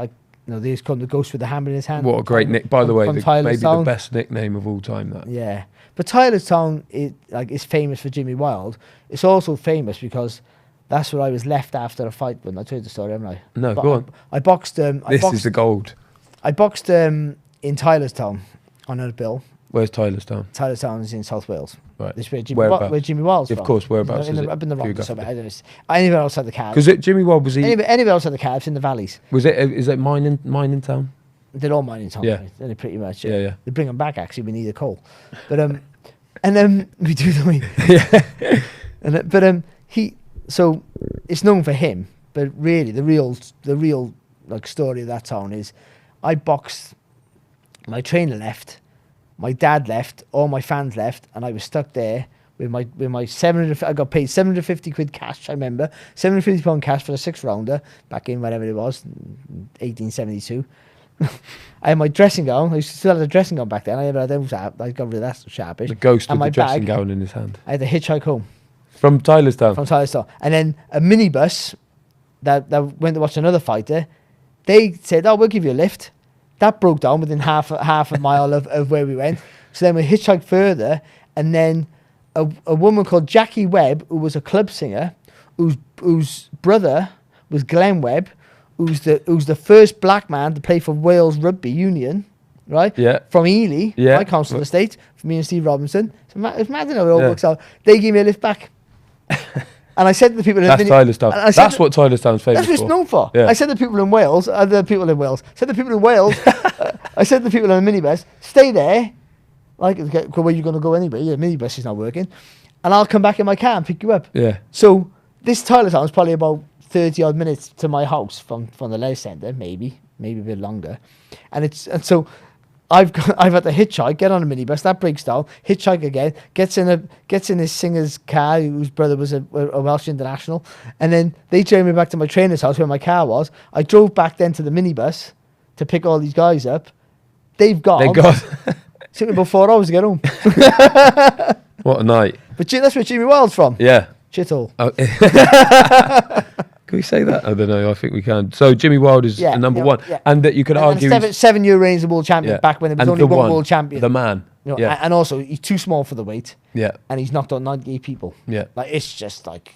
there's come the ghost with the hammer in his hand. What a great nick! By the way, maybe Tylerstown. the best nickname of all time. That. Yeah, but Tylerstown is famous for Jimmy Wild. It's also famous because that's where I was left after a fight. When I told you the story, haven't I? No, go on. I boxed. This is the gold. I boxed in Tylerstown on a bill. Where's Tylerstown? Tylerstown is in South Wales. Right. This where Jimmy Wild's from. Of course, whereabouts is it? Up in the rocks. Anywhere outside the Cardiff. Because Jimmy Wild was anywhere outside the Cardiff in the valleys. Is it mining town? They're all mining town. Yeah. They're pretty much. Yeah. They bring them back. Actually, we need a coal, but and then we do the yeah. So it's known for him, but really the real story of that town is, I boxed. My trainer left. My dad left, all my fans left, and I was stuck there with my 700. I got paid 750 quid cash. I remember £750 cash for a 6-rounder back in whatever it was, 1872. I had my dressing gown. I still had a dressing gown back then. I got rid of that sharpish. The ghost and of the dressing bag, gown in his hand. I had to hitchhike home from Tylerstown, and then a minibus that went to watch another fighter. They said, "Oh, we'll give you a lift." That broke down within half a mile of where we went. So then we hitchhiked further, and then a woman called Jackie Webb, who was a club singer, whose brother was Glenn Webb, who's the first black man to play for Wales Rugby Union, right? Yeah. From Ely, my council estate, for me and Steve Robinson. So it's mad how it all works out. They gave me a lift back. And I said to the people... That's Tylerstown. That's what Tylerstown's famous for. That's what it's known for. Yeah. I said to the people in Wales... I said to the people in Wales... I said to the people in the minibus, stay there. Where are you going to go anyway? The minibus is not working. And I'll come back in my car and pick you up. Yeah. So this Tylerstown is probably about 30-odd minutes to my house from the Les Centre, maybe a bit longer. And so I've had to hitchhike, get on a minibus, that breaks down, hitchhike again, gets in his singer's car, whose brother was a Welsh international, and then they drove me back to my trainer's house where my car was. I drove back then to the minibus to pick all these guys up. They've gone. Took me about 4 hours to get home. What a night. But that's where Jimmy Wild's from. Yeah. Shithole. Oh. Can we say that? I don't know. I think we can. So Jimmy Wild is the number one. Yeah. And that you could argue... 7-year reign as a world champion back when there was only one world champion. The man. And also, he's too small for the weight. Yeah. And he's knocked out 98 people. Yeah. Like, it's just like,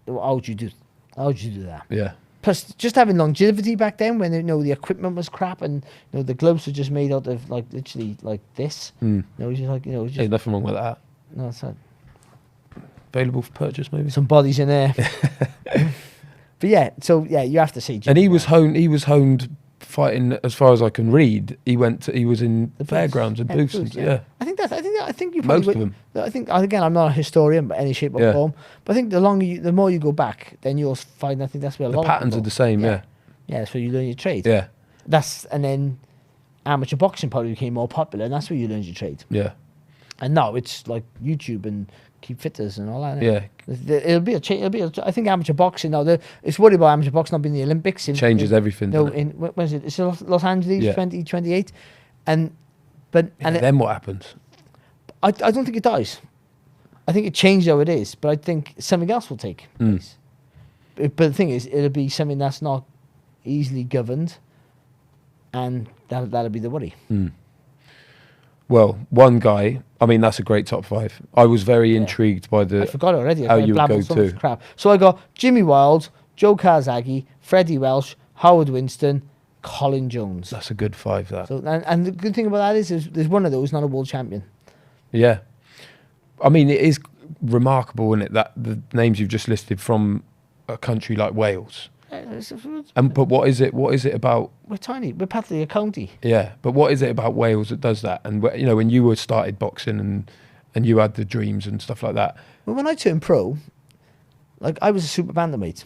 how would you do that? Yeah. Plus, just having longevity back then when, the equipment was crap and, the gloves were just made out of, like, literally, like this. Mm. It's just like, it's just... There's nothing wrong with that. No, it's not. Available for purchase, maybe? Some bodies in there. But you have to say. And he was honed fighting, as far as I can read. He was in the fairgrounds and booths. I think you probably most of them. I think, again, I'm not a historian by any shape or form, but I think the more you go back, then you'll find. I think that's where the patterns are the same. Yeah, that's where you learn your trade. Yeah, and then amateur boxing probably became more popular, and that's where you learn your trade. Yeah, and now it's like YouTube and Keep Fitters and all that. Yeah, it'll be a change. I think amateur boxing now. It's worried about amateur boxing not being the Olympics. Changes everything. No, when is it? It's Los Angeles 2028, and then what happens? I don't think it does. I think it changed how it is, but I think something else will take place. But the thing is, it'll be something that's not easily governed, and that'll be the worry. Well, one guy, I mean, that's a great top 5. I was very intrigued by I forgot already. How you would go to. Crap. So I got Jimmy Wild, Joe Calzaghe, Freddie Welsh, Howard Winston, Colin Jones. That's a good 5, that. So, and the good thing about that is there's one of those not a world champion. Yeah. I mean, it is remarkable, isn't it, that the names you've just listed from a country like Wales. But what is it about? We're tiny. We're practically a county. Yeah, but what is it about Wales that does that? And when you started boxing and you had the dreams and stuff like that. Well, when I turned pro, like I was a super bantamweight.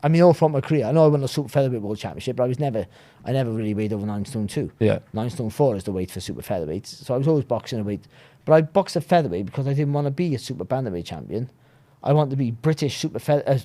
I mean, all throughout my career, I know I won a super featherweight world championship, but I never really weighed over 9 stone 2. Yeah, 9 stone 4 is the weight for super featherweights. So I was always boxing a weight, but I boxed a featherweight because I didn't want to be a super bantamweight champion. I want to be British feather. I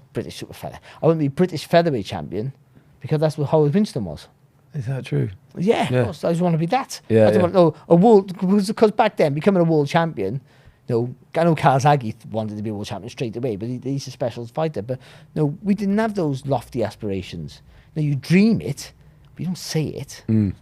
want to be British featherweight champion because that's what Howard Winston was. Is that true? Yeah, of course. I just want to be that. Yeah, I don't want a world, because back then becoming a world champion, I know Calzaghe wanted to be a world champion straight away, but he's a special fighter. But we didn't have those lofty aspirations. You dream it, but you don't say it. And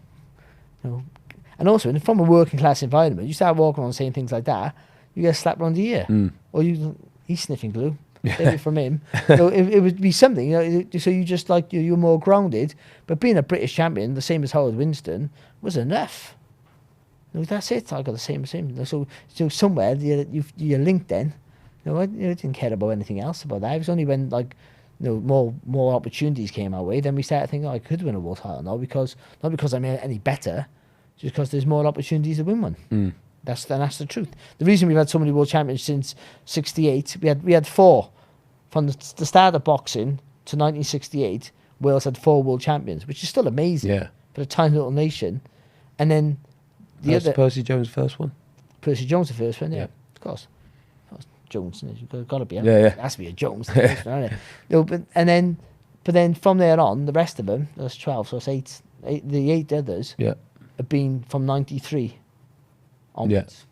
also, from a working class environment, you start walking around saying things like that, you get slapped around the ear, or he's sniffing glue. Maybe from him. It would be something. So you just you're more grounded. But being a British champion, the same as Howard Winston, was enough. That's it. I got the same. So somewhere you're linked then. I didn't care about anything else about that. It was only when more opportunities came our way, then we started thinking, I could win a world title now, because not because I'm any better, just because there's more opportunities to win one. That's the truth. The reason we've had so many world champions since '68, we had 4 from the start of boxing to 1968. Wales had 4 world champions, which is still amazing for a tiny little nation. And then Percy Jones first one. Percy Jones the first one, of course. Jones, you've got to be. It has to be a Jones. But then from there on, the rest of them, there's 12, so it's 8. The 8 others have been from '93. Onwards.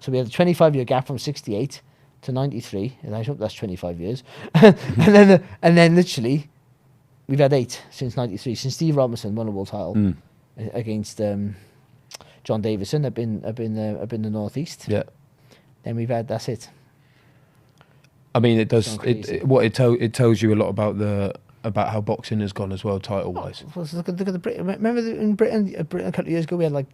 So we had a 25-year gap from 68 to 93, and I hope that's 25 years. and then literally, we've had 8 since 93. Since Steve Robinson won a world title against John Davison up in the northeast. Yeah. Then we've had, that's it. I mean, it does. It tells you a lot about how boxing has gone as well, title wise. Look at the Britain. Remember in Britain a couple of years ago we had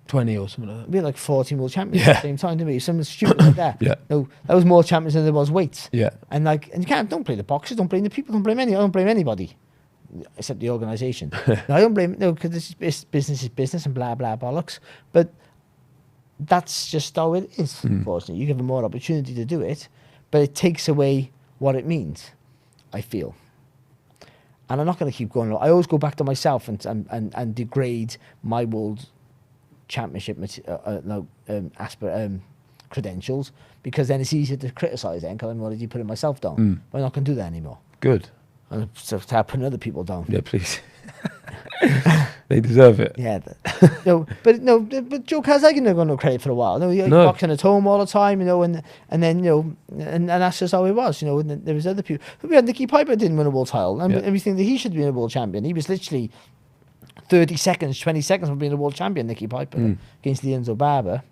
20 or something like that. We had 14 world champions at the same time, didn't we? Something stupid like that. Yeah. No, that was more champions than there was weights. Yeah. And you don't blame the boxers, don't blame the people, don't blame I don't blame anybody, except the organisation. I don't blame because business is business and blah blah bollocks. But that's just how it is. Unfortunately, you give them more opportunity to do it, but it takes away what it means, I feel. And I'm not going to keep going. I always go back to myself and degrade my world championship credentials, because then it's easier to criticise then, because I'm already putting myself down. But I'm not going to do that anymore. Good. And so start putting other people down. Yeah, please. They deserve it. Yeah. But Joe Calzaghe never got no credit for a while. He boxing at home all the time, and then and that's just how it was, and then there was other people. We had Nicky Piper didn't win a world title, and we think that he should be a world champion. He was literally 30 seconds, 20 seconds from being a world champion, Nicky Piper, against the Enzo Barber.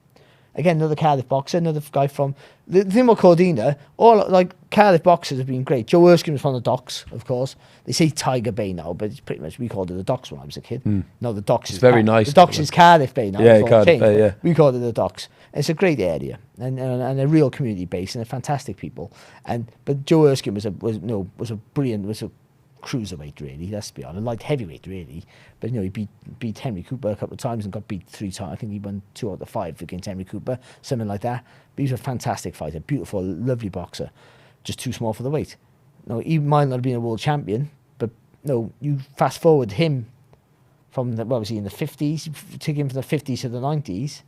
Again, another Cardiff boxer, another guy from the thing about Cordina. All like Cardiff boxers have been great. Joe Erskine was from the Docks, of course. They say Tiger Bay now, but it's pretty much, we called it the Docks when I was a kid. No, the Docks. It's very nice. The Docks is Cardiff Bay now. Yeah, Cardiff Bay. Yeah, we called it the Docks. It's a great area and a real community base and a fantastic people. But Joe Erskine was a brilliant, was a cruiserweight, really. Let's be honest, light heavyweight, really. But he beat Henry Cooper a couple of times and got beat 3 times. I think he won 2 out of 5 against Henry Cooper, something like that. But he's a fantastic fighter, beautiful, lovely boxer, just too small for the weight. He might not have been a world champion, but you fast forward him from what was he in the 50s? Take him from the 50s to the 90s,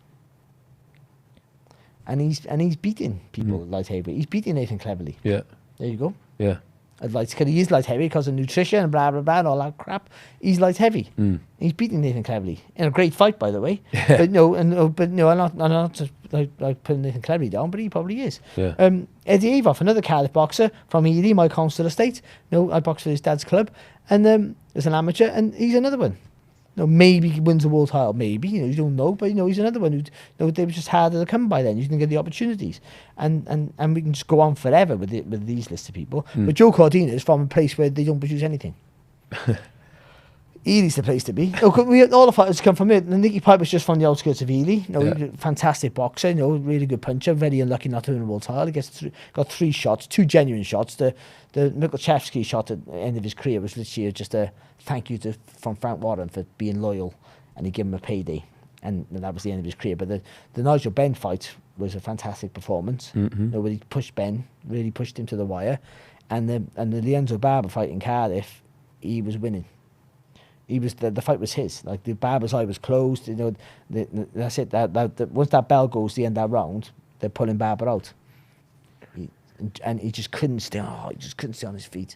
and he's beating people light heavyweight. He's beating Nathan Cleverly. Yeah. There you go. Yeah. He is light heavy because of nutrition and blah blah blah and all that crap. He's light heavy. He's beating Nathan Cleverly in a great fight, by the way. Yeah. I'm not just like putting Nathan Cleverly down, but he probably is. Yeah. Eddie Avoff, another Cardiff boxer from Ely, my council estate. I boxed for his dad's club, and as an amateur, and he's another one. Maybe he wins the world title, maybe, you don't know, but he's another one who they were just harder to come by then. You didn't get the opportunities, and we can just go on forever with these lists of people. But Joe Cordina is from a place where they don't produce anything. Ely's the place to be. All the fighters come from it. And Nicky Piper's just from the outskirts of Ely. He's a fantastic boxer, really good puncher. Very unlucky not to win a world title. He got 3 shots, 2 genuine shots. The Mikulchevsky shot at the end of his career was literally just a thank you from Frank Warren for being loyal, and he gave him a payday, and that was the end of his career. But the Nigel Benn fight was a fantastic performance. Where he pushed Ben, really pushed him to the wire, and the Enzo Barber fight in Cardiff, he was winning. He was the fight was his. Like the Barber's eye was closed. That's it. That once that bell goes, the end of that round, they're pulling Barber out. And he just couldn't stay. He just couldn't stay on his feet.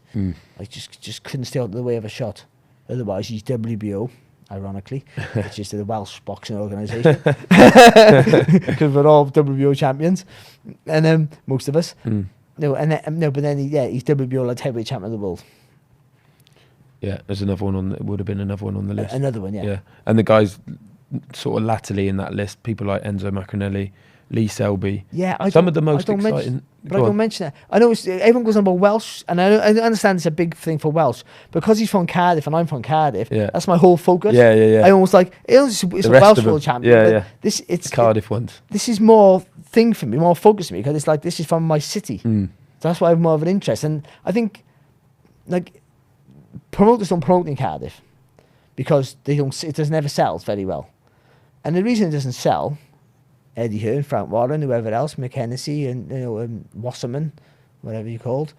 Like just couldn't stay out of the way of a shot. Otherwise, he's WBO, ironically, which is the Welsh boxing organisation, because we're all WBO champions, and most of us. But then he's WBO light heavyweight champion of the world. Yeah, there's another one would have been another one on the list. Another one, yeah. Yeah, and the guys sort of latterly in that list, people like Enzo Macronelli, Lee Selby. Yeah, some of the most exciting. But I don't mention that. I know everyone goes on about Welsh, and I understand it's a big thing for Welsh because he's from Cardiff and I'm from Cardiff. Yeah. That's my whole focus. Yeah. I almost like it's a Welsh world champion. Yeah. It's Cardiff ones. This is more thing for me, more focus for me, because it's like this is from my city. So that's why I have more of an interest, and I think like promoters don't promote in Cardiff because they don't. It does never sells very well, and the reason it doesn't sell. Eddie Hearn, Frank Warren, whoever else, Kenichi, and Wasserman, whatever you called.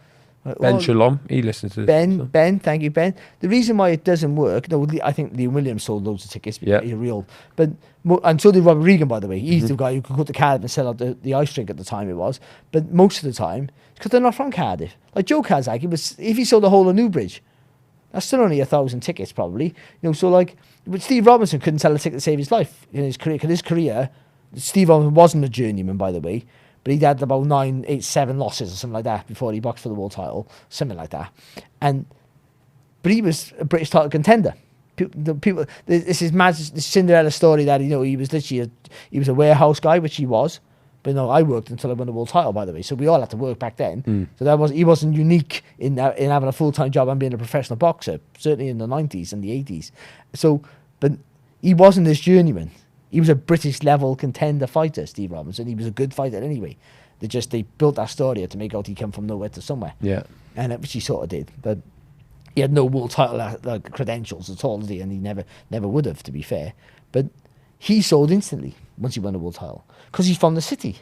Ben Shalom, he listens to this. Ben, thank you, Ben. The reason why it doesn't work, I think Liam Williams sold loads of tickets because he's real. And so did Robert Regan, by the way. He's the guy who could go to Cardiff and sell out the ice rink at the time it was. But most of the time, it's because they're not from Cardiff. Like Joe Calzaghe, if he sold the whole of Newbridge, that's still only 1,000 tickets probably. So like, but Steve Robinson couldn't sell a ticket to save his life in his career. Because his career, Steve Robinson wasn't a journeyman, by the way, but he'd had about 9, 8, 7 losses or something like that before he boxed for the world title, something like that. But he was a British title contender. This is the Cinderella story that he was literally he was a warehouse guy, which he was. But I worked until I won the world title, by the way. So we all had to work back then. So he wasn't unique in having a full-time job and being a professional boxer, certainly in the 90s and the 80s. But he wasn't this journeyman. He was a British level contender fighter, Steve Robinson. He was a good fighter anyway. They built that story to make out he come from nowhere to somewhere. Yeah, and which he sort of did, but he had no world title credentials at all, did he? And he never would have, to be fair. But he sold instantly once he won the world title because he's from the city.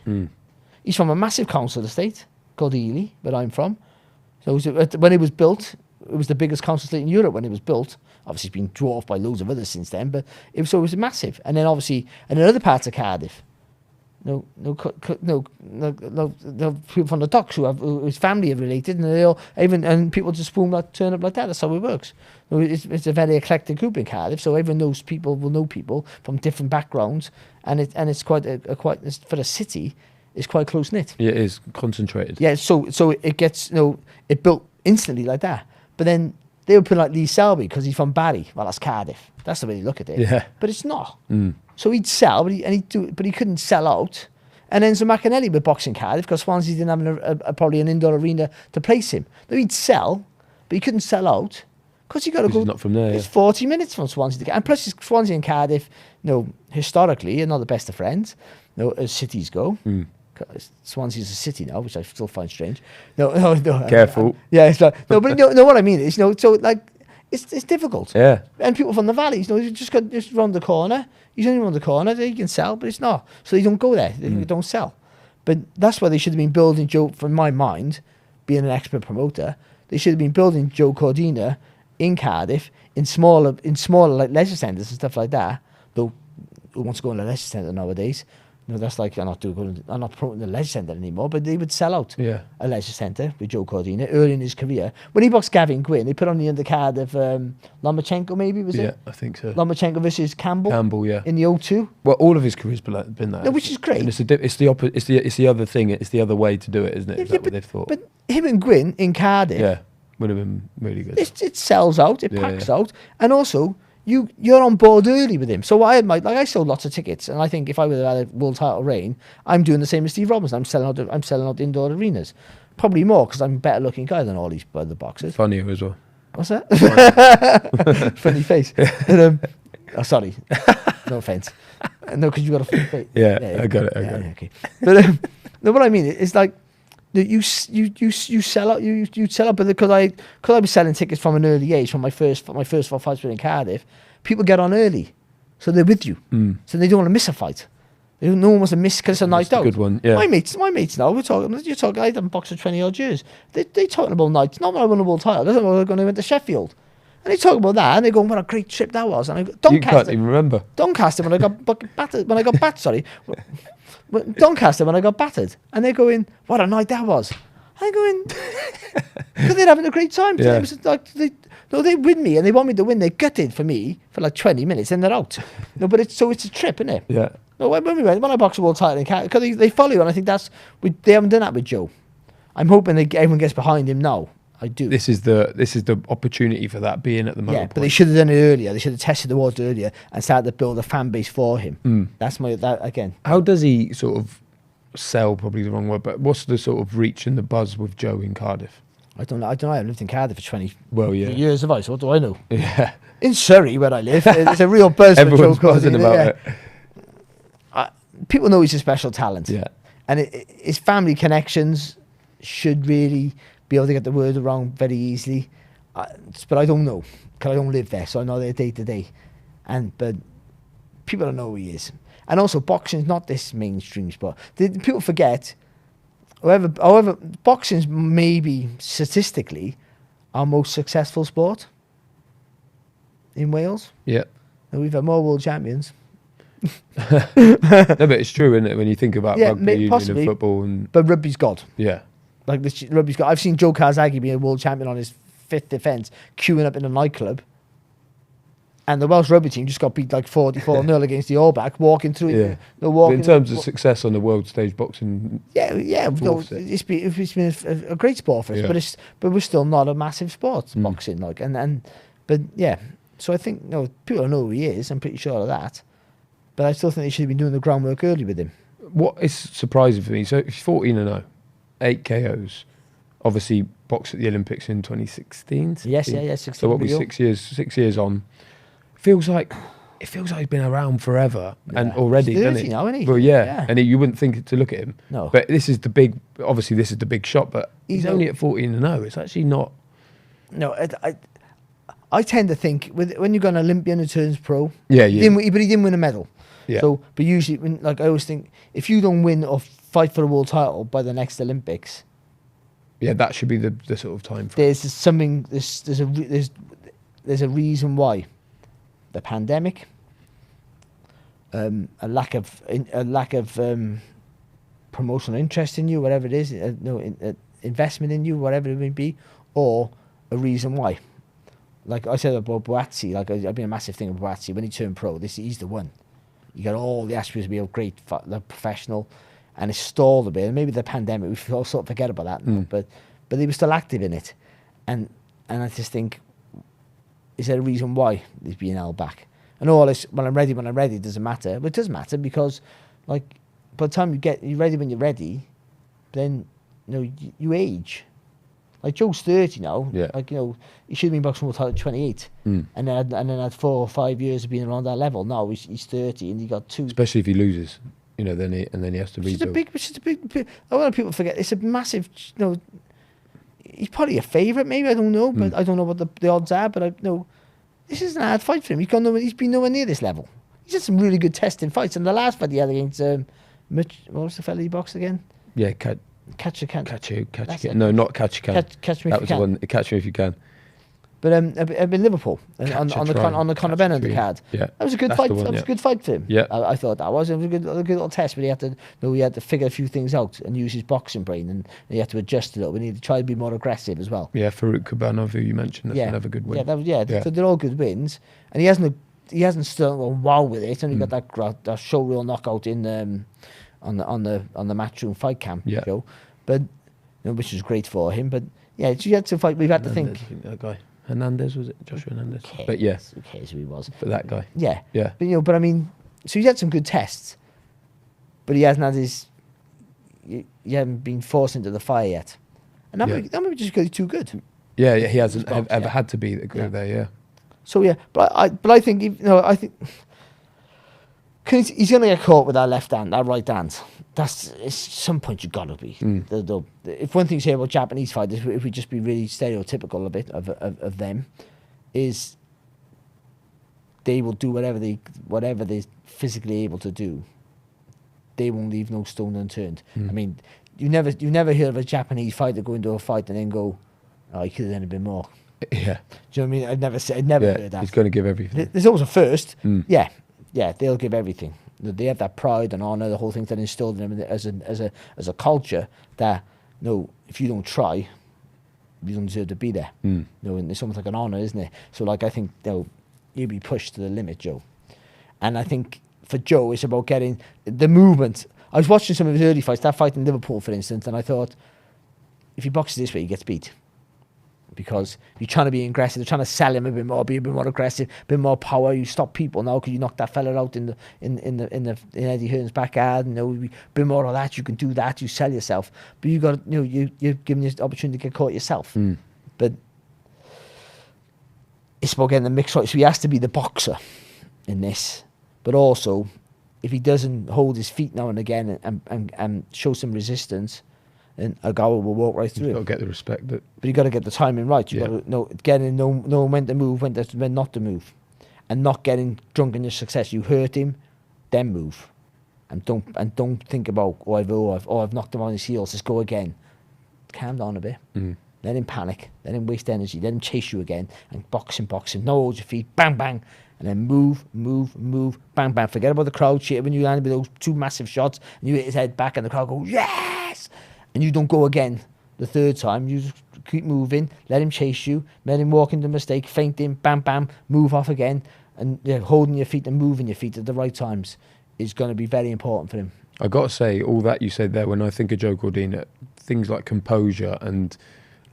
He's from a massive council estate called Ely, where I'm from. So when it was built, it was the biggest council estate in Europe when it was built. Obviously, it's been dwarfed by loads of others since then, but it was massive. And then obviously, and in other parts of Cardiff, no people from the docks whose family are related, and they all and people just turn up like that. That's how it works. It's a very eclectic group in Cardiff, so everyone knows people will know people from different backgrounds, and it's quite for a city, it's quite close knit. Yeah, it is concentrated. Yeah, so it gets it built instantly like that. But then they would put like Lee Selby because he's from Barry. Well, that's Cardiff. That's the way you look at it. Yeah, but it's not. So he'd sell, but he couldn't sell out. And Enzo McAnally would box in Cardiff because Swansea didn't have probably an indoor arena to place him. No, he'd sell, but he couldn't sell out because you got to go. He's not from there. It's 40 minutes from Swansea to get, and plus Swansea and Cardiff, historically, are not the best of friends. As cities go. Swansea's a city now, which I still find strange. No. Careful. Yeah, it's like, no, but what I mean is, so like. It's difficult. Yeah. And people from the valleys, you just round the corner. He's only round the corner. They can sell, but it's not. So they don't go there. They don't sell. But that's why they should have been building Joe, from my mind, being an expert promoter, they should have been building Ogawa-Cordina in Cardiff, in smaller like leisure centres and stuff like that. Though who wants to go in a leisure centre nowadays? That's like I'm not promoting the leisure centre anymore, but they would sell out a leisure centre with Ogawa-Cordina early in his career. When he boxed Gavin Gwynn, they put on the undercard of Lomachenko, maybe, was it? Yeah, I think so. Lomachenko versus Campbell. Yeah. In the O2. Well, all of his career's been that. No, which is great. And it's the other thing. It's the other way to do it, isn't it? Is that what they've thought? But him and Gwynn in Cardiff, would have been really good. It sells out. It packs out, and also. You're on board early with him. So I sold lots of tickets, and I think if I would have had a world title reign, I'm doing the same as Steve Robinson. I'm selling out indoor arenas, probably more because I'm a better looking guy than all these other boxers. Funnier as well. What's that? Funny face. Sorry, no offense. No, because you got a funny face. Yeah, I got it. Okay. But no, what I mean is like. You sell out, you sell out, but because I was selling tickets from an early age, from my first 4 fights were in Cardiff, people get on early, so they're with you, so they don't want to miss a fight. No one wants to miss because it's a night out. Good one, yeah. My mates now, you're talking. I haven't boxed for 20 odd years. They talking about nights, not when I won a world title. They're talking about going to Sheffield, and they talk about that, and they go, "What a great trip that was!" And I go, you can't even remember Doncaster when I got battered. When I got battered, sorry. Doncaster when I got battered, and they're going, "What a night that was!" I'm going, because they're having a great time. Yeah. It was like they win me, and they want me to win. They gutted for me for like 20 minutes, and they're out. But it's a trip, isn't it? Yeah. No, when I box a world title in Canada, because they follow you, and I think they haven't done that with Joe. I'm hoping everyone gets behind him now. I do. This is the opportunity for that being at the moment. Yeah, but they should have done it earlier. They should have tested the waters earlier and started to build a fan base for him. That's again. How does he sort of sell? Probably the wrong word, but what's the sort of reach and the buzz with Joe in Cardiff? I don't know. I've lived in Cardiff for 20 years of ice. What do I know? Yeah. In Surrey, where I live, it's a real buzz. Everyone's buzzing about it. People know he's a special talent. Yeah. And his family connections should really be able to get the word around very easily. But I don't know, because I don't live there, so I know their day to day. But people don't know who he is. And also, boxing's not this mainstream sport. People forget, however, boxing's maybe statistically our most successful sport in Wales. Yeah. And we've had more world champions. No, but it's true, isn't it? When you think about rugby union possibly, and football, but rugby's God. Yeah. Like rugby's God. I've seen Joe Calzaghe be a world champion on his 5th defence, queuing up in a nightclub. And the Welsh rugby team just got beat like 44-0 against the All Black, walking through. Yeah. But in terms of success on the world stage, boxing. Yeah. No, it's been a great sport for us, but we're still not a massive sport, boxing. But yeah. So I think people don't know who he is. I'm pretty sure of that. But I still think they should have been doing the groundwork early with him. What is surprising for me? So he's 14-0, 8 KOs. Obviously boxed at the Olympics in 2016. Yes, 16. So what we 6 years on. Feels like he's been around forever and already, he's 30 doesn't he? now, isn't he? Well, yeah. And you wouldn't think to look at him. No. But this is the big shot. But he's only at 14-0. It's actually not. No, I tend to think when you go an Olympian who turns pro. Yeah, he didn't win a medal. Yeah. So, but usually, I always think if you don't win or fight for a world title by the next Olympics, Yeah, that should be the sort of time frame. There's something. There's a reason why. The pandemic. A lack of promotional interest in you, whatever it is, investment in you, whatever it may be, or a reason why. Like I said about Boazzi, like I've been a massive thing with Boazzi. When he turned pro, he's the one. You got all the aspects to be a great professional, and it stalled a bit. And maybe the pandemic, we all sort of forget about that now, but he was still active in it, and I just think, is there a reason why he's being held back? And all this, when I'm ready, it doesn't matter. But it does matter because, like, by the time you're ready when you're ready, then, you age. Like, Joe's 30 now. Yeah. Like, he should have been boxing world title at 28. And then had 4 or 5 years of being around that level. Now he's 30 and he got 2. Especially if he loses, then he has to rebuild. Which is a big. A lot of people forget. It's a massive, he's probably a favourite, maybe, I don't know. But I don't know what the odds are, but this is an hard fight for him. He's been nowhere near this level. He's had some really good testing fights. And the last fight he had against Mitch, what was the fella he boxed again? Yeah, Catch you can. No, not Catch You Can. Catch Me That If You was the Can. one. Catch Me If You Can. But I've been Liverpool on the Conor Bennett card. Yeah, that was a good that's fight. the one, That was yeah. a good fight for him. Yeah, I thought that was. It was a good little test. But he had to figure a few things out and use his boxing brain, and he had to adjust a little. We need to try to be more aggressive as well. Yeah, Farouk Kubanov, who you mentioned, that's another good win. So they're all good wins, and he hasn't still gone wow with it. Only got that showreel knockout in on the Matchroom fight camp show, but which was great for him. But yeah, you had to fight. We've had to think. That guy Hernandez, was it Joshua Hernandez? But who cares who he was? But that guy. Yeah. Yeah. But I mean, so he's had some good tests, but he hasn't had his. You haven't been forced into the fire yet, and that might be just because he's too good. Yeah, he hasn't ever had to be there. Yeah. So yeah, but I think I think cause he's going to get caught with that left hand, that right hand. It's some point you got to be. If one thing you say about Japanese fighters, if we just be really stereotypical a bit of them, is they will do whatever they're physically able to do. They won't leave no stone unturned. I mean, you never hear of a Japanese fighter go into a fight and then go, "Oh, he could have done a bit more." Yeah. Do you know what I mean? I'd never heard that. He's going to give everything. There's always a first. Yeah, they'll give everything. They have that pride and honour, the whole thing that instilled in them as a culture that if you don't try, you don't deserve to be there. And it's almost like an honour, isn't it? So like I think you'll be pushed to the limit, Joe. And I think for Joe, it's about getting the movement. I was watching some of his early fights, that fight in Liverpool, for instance, and I thought, if he boxes this way, he gets beat. Because you're trying to be aggressive, they're trying to sell him a bit more, be a bit more aggressive, a bit more power. You stop people now because you knocked that fella out in Eddie Hearn's backyard. A bit more of that. You can do that. You sell yourself, but you got you're given the opportunity to get caught yourself. But it's about getting the mix right. So he has to be the boxer in this, but also if he doesn't hold his feet now and again and show some resistance, and Ogawa will walk right through. You've got to get the respect. But you got to get the timing right. You got to know when to move, when not to move, and not getting drunk in your success. You hurt him, then move, and don't think about I've knocked him on his heels. Let's go again. Calm down a bit. Let him panic. Let him waste energy. Let him chase you again and box him. No, hold your feet. Bang, bang. And then move, bang, bang. Forget about the crowd shit when you land with those 2 massive shots and you hit his head back and the crowd goes, yes! And you don't go again the 3rd time. You just keep moving. Let him chase you. Let him walk into the mistake. Feint him. Bam, bam. Move off again. And holding your feet and moving your feet at the right times is going to be very important for him. I got to say, all that you said there, when I think of Joe Cordina, things like composure and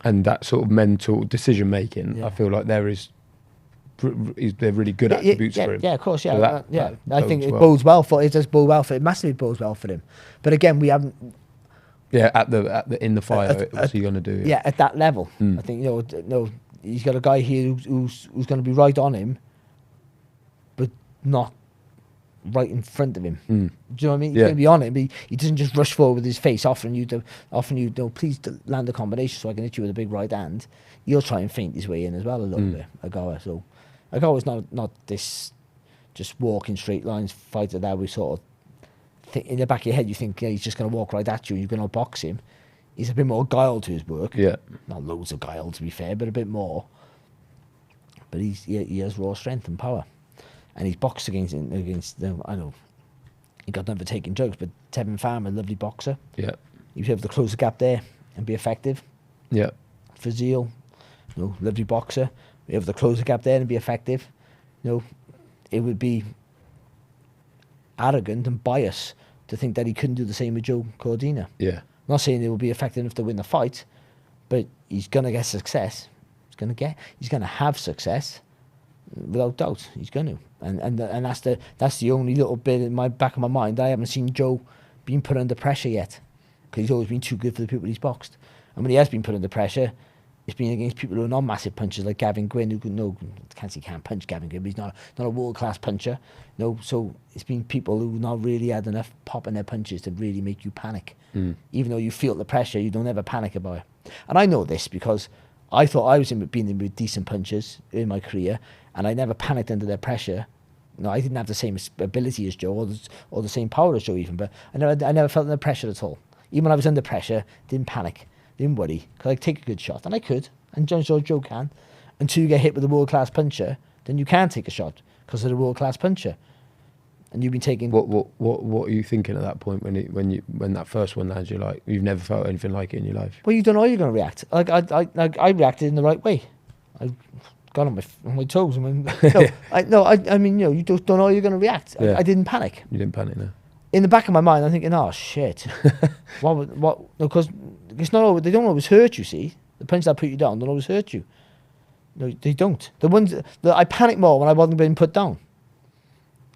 that sort of mental decision making, I feel like they're really good attributes for him. Yeah, of course, yeah. So that I think it bodes well for it. Does bode well for it. Massively bodes well for him. But again, we haven't. Yeah, in the fire, what's he going to do? Yeah, at that level, I think he's got a guy here who's going to be right on him, but not right in front of him. Do you know what I mean? He's going to be on him, but he doesn't just rush forward with his face, offering you please land a combination so I can hit you with a big right hand. He'll try and feint his way in as well a little bit. Ogawa, so Ogawa's not this just walking straight lines fighter that we sort of. In the back of your head, you think he's just going to walk right at you and you're going to box him. He's a bit more guile to his work. Yeah. Not loads of guile, to be fair, but a bit more. But he has raw strength and power. And he's boxed against I know, he got done for taking jokes, but Tevin Farmer, lovely boxer. Yeah. He was able to close the gap there and be effective. Yeah. Fazil, lovely boxer. Be able to close the gap there and be effective. It would be arrogant and biased to think that he couldn't do the same with Ogawa-Cordina. Yeah. I'm not saying it will be effective enough to win the fight, but he's going to get success. He's going to have success, without doubt. He's going to, and that's the only little bit in my back of my mind. I haven't seen Joe being put under pressure yet, because he's always been too good for the people he's boxed. And when he has been put under pressure, it's been against people who are not massive punchers, like Gavin Gwynn, can't punch Gavin Gwynn, but he's not a world-class puncher. So it's been people who not really had enough pop in their punches to really make you panic. Even though you feel the pressure, you don't ever panic about it. And I know this because I thought I was being in with decent punchers in my career, and I never panicked under their pressure. I didn't have the same ability as Joe, or the same power as Joe even, but I never felt under pressure at all. Even when I was under pressure, didn't panic. Didn't worry, because I could take a good shot, and I could, and Joe can. Until you get hit with a world-class puncher, then you can take a shot, because of the world-class puncher. And you've been taking... What are you thinking at that point when that first one lands? You're like, you've never felt anything like it in your life? Well, you don't know how you're going to react. Like, I reacted in the right way. I got on my toes. I mean, you don't know how you're going to react. Yeah. I didn't panic. You didn't panic, no? In the back of my mind, I'm thinking, oh, shit. Because it's not always, they don't always hurt you, see. The punches that put you down don't always hurt you. No, they don't. The ones that I panic more when I wasn't being put down.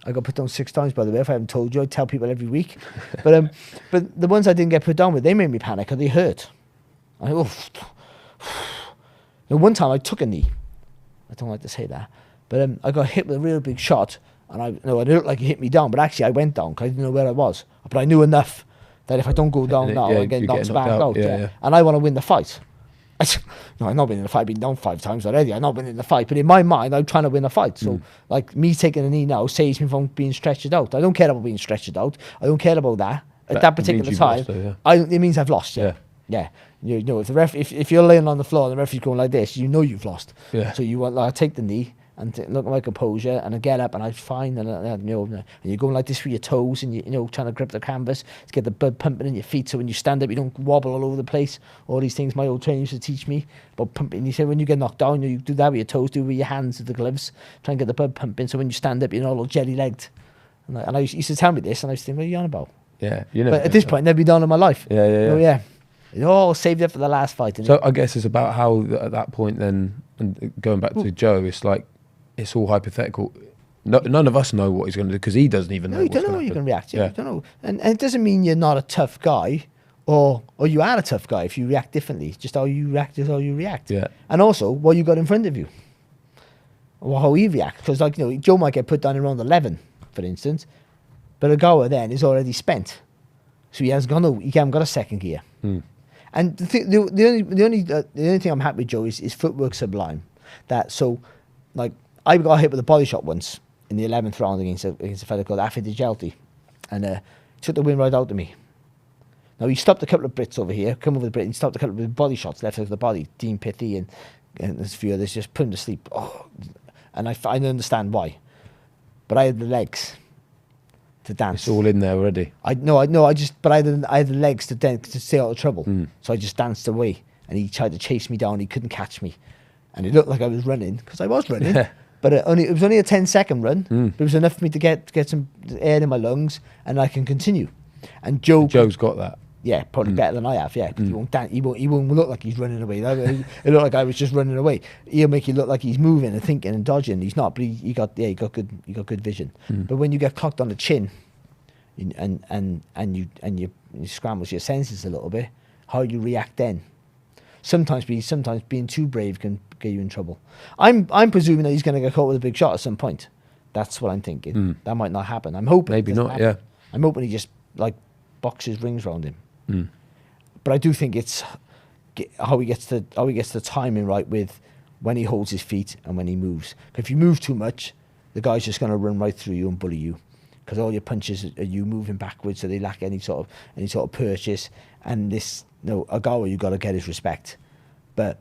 I got put down 6 times, by the way. If I haven't told you, I tell people every week. But the ones I didn't get put down with, they made me panic, or they hurt. One time I took a knee. I don't like to say that, but I got hit with a real big shot, and it looked like it hit me down, but actually I went down because I didn't know where I was. But I knew enough that if I don't go down now, I get knocked back out. Yeah. And I want to win the fight. I'm not winning the fight. I've been down 5 times already. I'm not winning the fight. But in my mind, I'm trying to win the fight. So, like, me taking a knee now saves me from being stretched out. I don't care about being stretched out. I don't care about that. At that particular time, it means I've lost. Yeah. You know, if you're laying on the floor and the referee's going like this, you know you've lost. Yeah. So you want, like, I take the knee and look at my composure, and I get up and I'm fine, and you're going like this with your toes, and you trying to grip the canvas to get the blood pumping in your feet, so when you stand up you don't wobble all over the place. All these things my old trainer used to teach me about pumping. He said when you get knocked down, you do that with your toes, do it with your hands with the gloves, try and get the blood pumping, so when you stand up you're not all jelly legged. And I used to tell me this, and I used to think, what are you on about? Yeah, but at this point, never been done in my life. Yeah. Saved it for the last fight. So I guess it's about how at that point then, and going back to Joe, it's like, it's all hypothetical. None of us know what he's going to do, because he doesn't even know. You don't know how you're going to react. You don't know, and it doesn't mean you're not a tough guy, or you are a tough guy if you react differently. Just how you react is how you react. Yeah. And also what you got in front of you, or how he reacts. Because Joe might get put down in round 11, for instance, but Ogawa then is already spent, so he hasn't got a second gear. And the only thing I'm happy with Joe is his footwork sublime. I got hit with a body shot once in the 11th round against a fella called Affidjelti, and took the wind right out of me. Now he stopped a couple of Brits over here, come over the Brit, and stopped a couple of body shots left of the body. Dean Pithy and there's a few others, just put him to sleep. And I don't understand why, but I had the legs to dance. It's all in there already. I had the legs to stay out of trouble. So I just danced away, and he tried to chase me down. He couldn't catch me, and it looked like I was running, because I was running. Yeah. But it was only a 10-second run, but it was enough for me to get some air in my lungs, and I can continue. And Joe's got that. Yeah, probably better than I have. Yeah, because he won't look like he's running away. It looked like I was just running away. He'll make you look like he's moving and thinking and dodging. He's not, but he got good vision. But when you get clocked on the chin, and you scrambles your senses a little bit, how you react then? Sometimes being too brave can get you in trouble. I'm presuming that he's going to get caught with a big shot at some point. That's what I'm thinking. That might not happen. I'm hoping maybe not. Yeah, I'm hoping he just boxes rings around him. But I do think it's how he gets the timing right with when he holds his feet and when he moves. If you move too much, the guy's just going to run right through you and bully you. because all your punches are you moving backwards, so they lack any sort of purchase. And this, Ogawa, you got to get his respect, but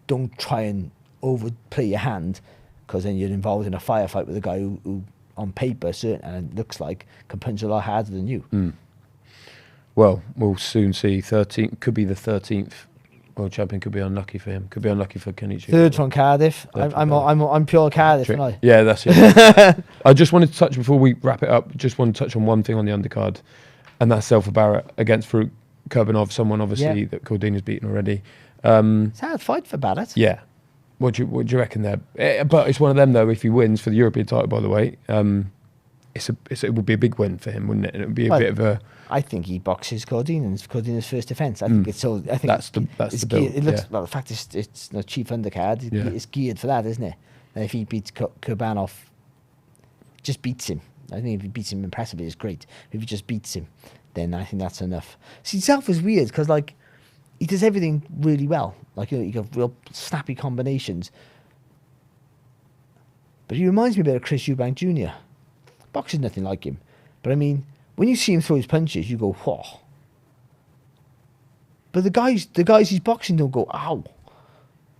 don't try and overplay your hand, because then you're involved in a firefight with a guy who on paper, and it looks like, can punch a lot harder than you. Well, we'll soon see. 13 could be the 13th world champion. Could be unlucky for him. Could be unlucky for Kenichi. Third from Cardiff. I'm pure Cardiff, aren't I? Yeah, that's it. I just wanted to touch, before we wrap it up, just want to touch on one thing on the undercard, and that's Zelfa Barrett against Farouk Kurbanov, someone obviously that Cordina's beaten already. It's a hard fight for Barrett. Yeah. What do you reckon there? But it's one of them, though, if he wins for the European title, by the way, it would be a big win for him, wouldn't it? And it would be a bit of a... I think he boxes Cordina. It's Cordina's first defence. I think it's so. I think that's the build. It looks well. The fact is, it's no chief undercard. It's geared for that, isn't it? And if he beats Kurbanov, just beats him. I think if he beats him impressively, it's great. If he just beats him, then I think that's enough. See, Zelfa's weird because he does everything really well. You got real snappy combinations. But he reminds me a bit of Chris Eubank Jr. Boxing's nothing like him, but I mean, when you see him throw his punches, you go, whoa. But the guys he's boxing don't go, ow.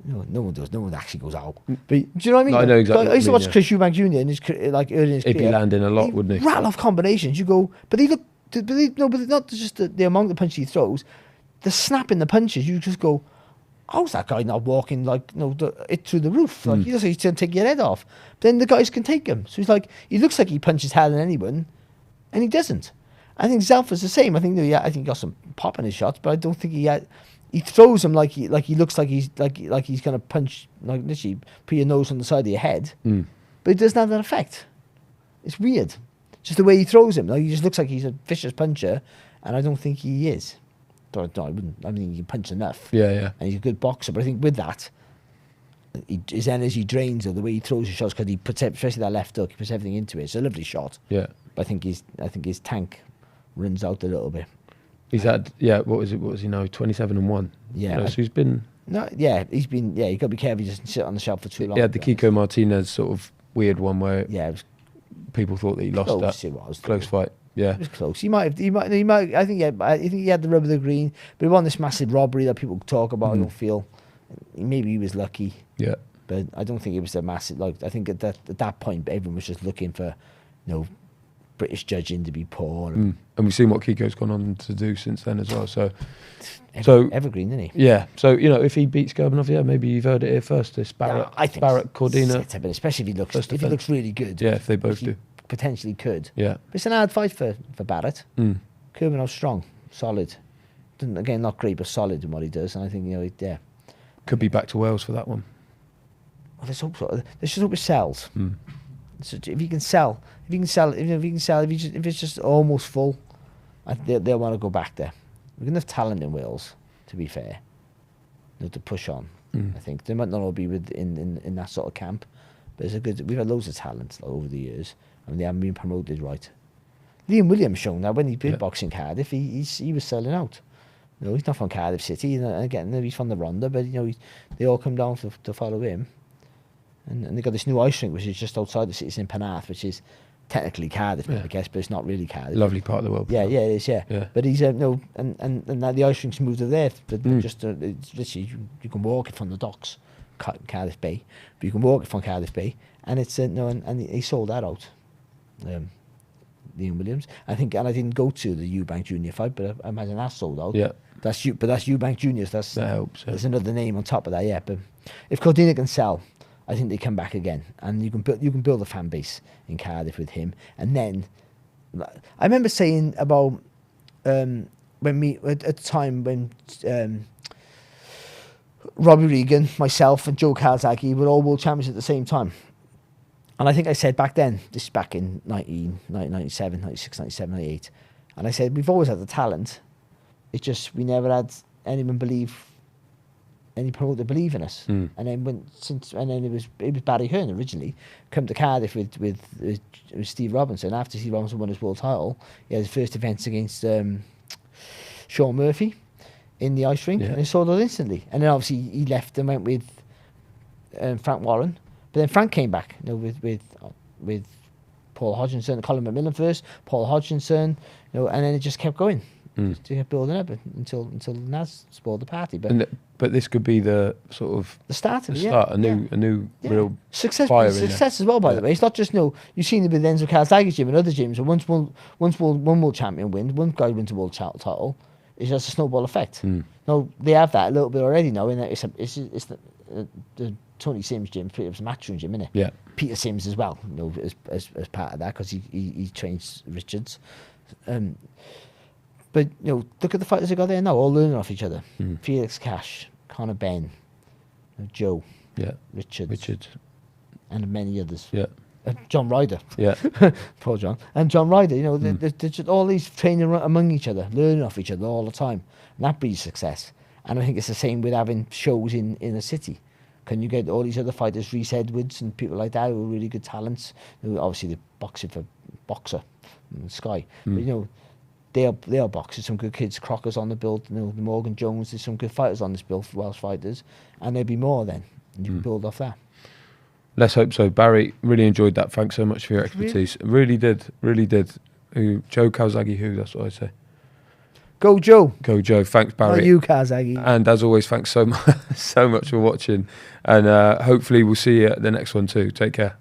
No one does. No one actually goes, ow. But do you know what I mean? No, I know exactly. I used to watch Chris Eubank Jr. in his early in his career. He'd be landing a lot, wouldn't he? Rattle off combinations. You go, but it's not just the amount of punches he throws, the snap in the punches. You just go, how's that guy not walking it through the roof? He looks like he's going to take your head off. But then the guys can take him. So he looks like he punches harder than anyone. And he doesn't. I think Zelfa's the same. I think he got some pop in his shots, but I don't think he throws them like he looks like he's gonna punch, literally put your nose on the side of your head. But it doesn't have that effect. It's weird. Just the way he throws him. He just looks like he's a vicious puncher, and I don't think he is. I think he can punch enough. Yeah. And he's a good boxer, but I think with that, his energy drains, or the way he throws his shots, because he puts, especially that left hook, he puts everything into it. It's a lovely shot. Yeah. But I think his tank runs out a little bit. He's had what was he now? 27-1. Yeah. So he's been. No, yeah, he's been. Yeah, you got to be careful. He doesn't sit on the shelf for too long. Yeah, the Kiko Martinez sort of weird one where it was people thought that he lost close. that. It was close fight. Yeah, it was close. He might. I think he had the rub of the green, but it wasn't this massive robbery that people talk about. I don't feel. Maybe he was lucky. Yeah. But I don't think it was a massive. I think at that point, everyone was just looking for, British judging to be poor. And we've seen what Kiko's gone on to do since then as well. So evergreen, isn't he? Yeah. So if he beats Kurbanov, maybe you've heard it here first. This Barrett, Cordina, especially if he looks really good. Yeah, if they both do, potentially could. Yeah. But it's an hard fight for Barrett. Kurbanov's strong, solid. Again, not great, but solid in what he does. And I think could be back to Wales for that one. Well, let's hope so. Let's just hope it sells. So if he can sell, if it's just almost full, they'll want to go back there. We've got enough talent in Wales, to be fair, to push on. I think they might not all be in that sort of camp, but we've had loads of talent over the years, and they haven't been promoted right. Liam Williams shown that when he did boxing Cardiff, he was selling out. He's not from Cardiff City, and again, he's from the Ronda, but they all come down to follow him. And they got this new ice rink, which is just outside the city. It's in Penarth, which is technically Cardiff, I guess, but it's not really Cardiff. Lovely part of the world. Yeah, it is. Yeah. But he's and now the ice rink's moved to there. But just it's literally you can walk it from the docks, Cardiff Bay. But you can walk it from Cardiff Bay, and it's and he sold that out. Liam Williams, I think, and I didn't go to the Eubank Junior fight, but I imagine that's sold out. Yeah. That's Eubank Juniors. That helps. Yeah. There's another name on top of that. Yeah, but if Cordina can sell, I think they come back again, and you can build a fan base in Cardiff with him. And then I remember saying about when at the time when Robbie Regan, myself, and Joe Calzaghe were all world champions at the same time. And I think I said back then, this is back in 1997, 96, 97, 98, and I said we've always had the talent. It's just we never had any promoter believe in us. And then it was Barry Hearn originally come to Cardiff with Steve Robinson. After Steve Robinson won his world title, he had his first events against Sean Murphy in the ice rink, and he sold out instantly. And then obviously he left and went with Frank Warren. But then Frank came back, with Paul Hodgkinson, Colin McMillan first, Paul Hodgkinson, you know, and then it just kept going. Just kept building up until Naz spoiled the party. But this could be the sort of the start of it, a new real success. fire in Success as well, by the way. It's not just, you know, you've seen it with Enzo Calzaghe's gym and other gyms. Once one world champion wins, one guy wins a world title, it's just a snowball effect. No, they have that a little bit already now. In that it's the Tony Sims gym, pretty much a matchroom gym, isn't it? Yeah. Peter Sims as well, you know, as part of that, because he trains Richards. But, you know, look at the fighters they got there now, all learning off each other. Felix Cash, Conor Benn, Joe, Richards, and many others. Yeah. John Ryder. Yeah. Poor John. And John Ryder, you know, they're just all these training among each other, learning off each other all the time. And that breeds success. And I think it's the same with having shows in a city. Can you get all these other fighters, Rhys Edwards and people like that, who are really good talents, who obviously they're boxing for Boxer and Sky. But, you know, they are boxers, some good kids. Crocker's on the build, you know, Morgan Jones, there's some good fighters on this bill for Welsh fighters, and there'll be more then, and you can build off that. Let's hope so. Barry, really enjoyed that. Thanks so much for your expertise. Really did. Joe Calzaghe, who? That's what I say. Go Joe. Go Joe. Thanks, Barry. Not you, Calzaghe. And as always, thanks so much for watching, and hopefully we'll see you at the next one too. Take care.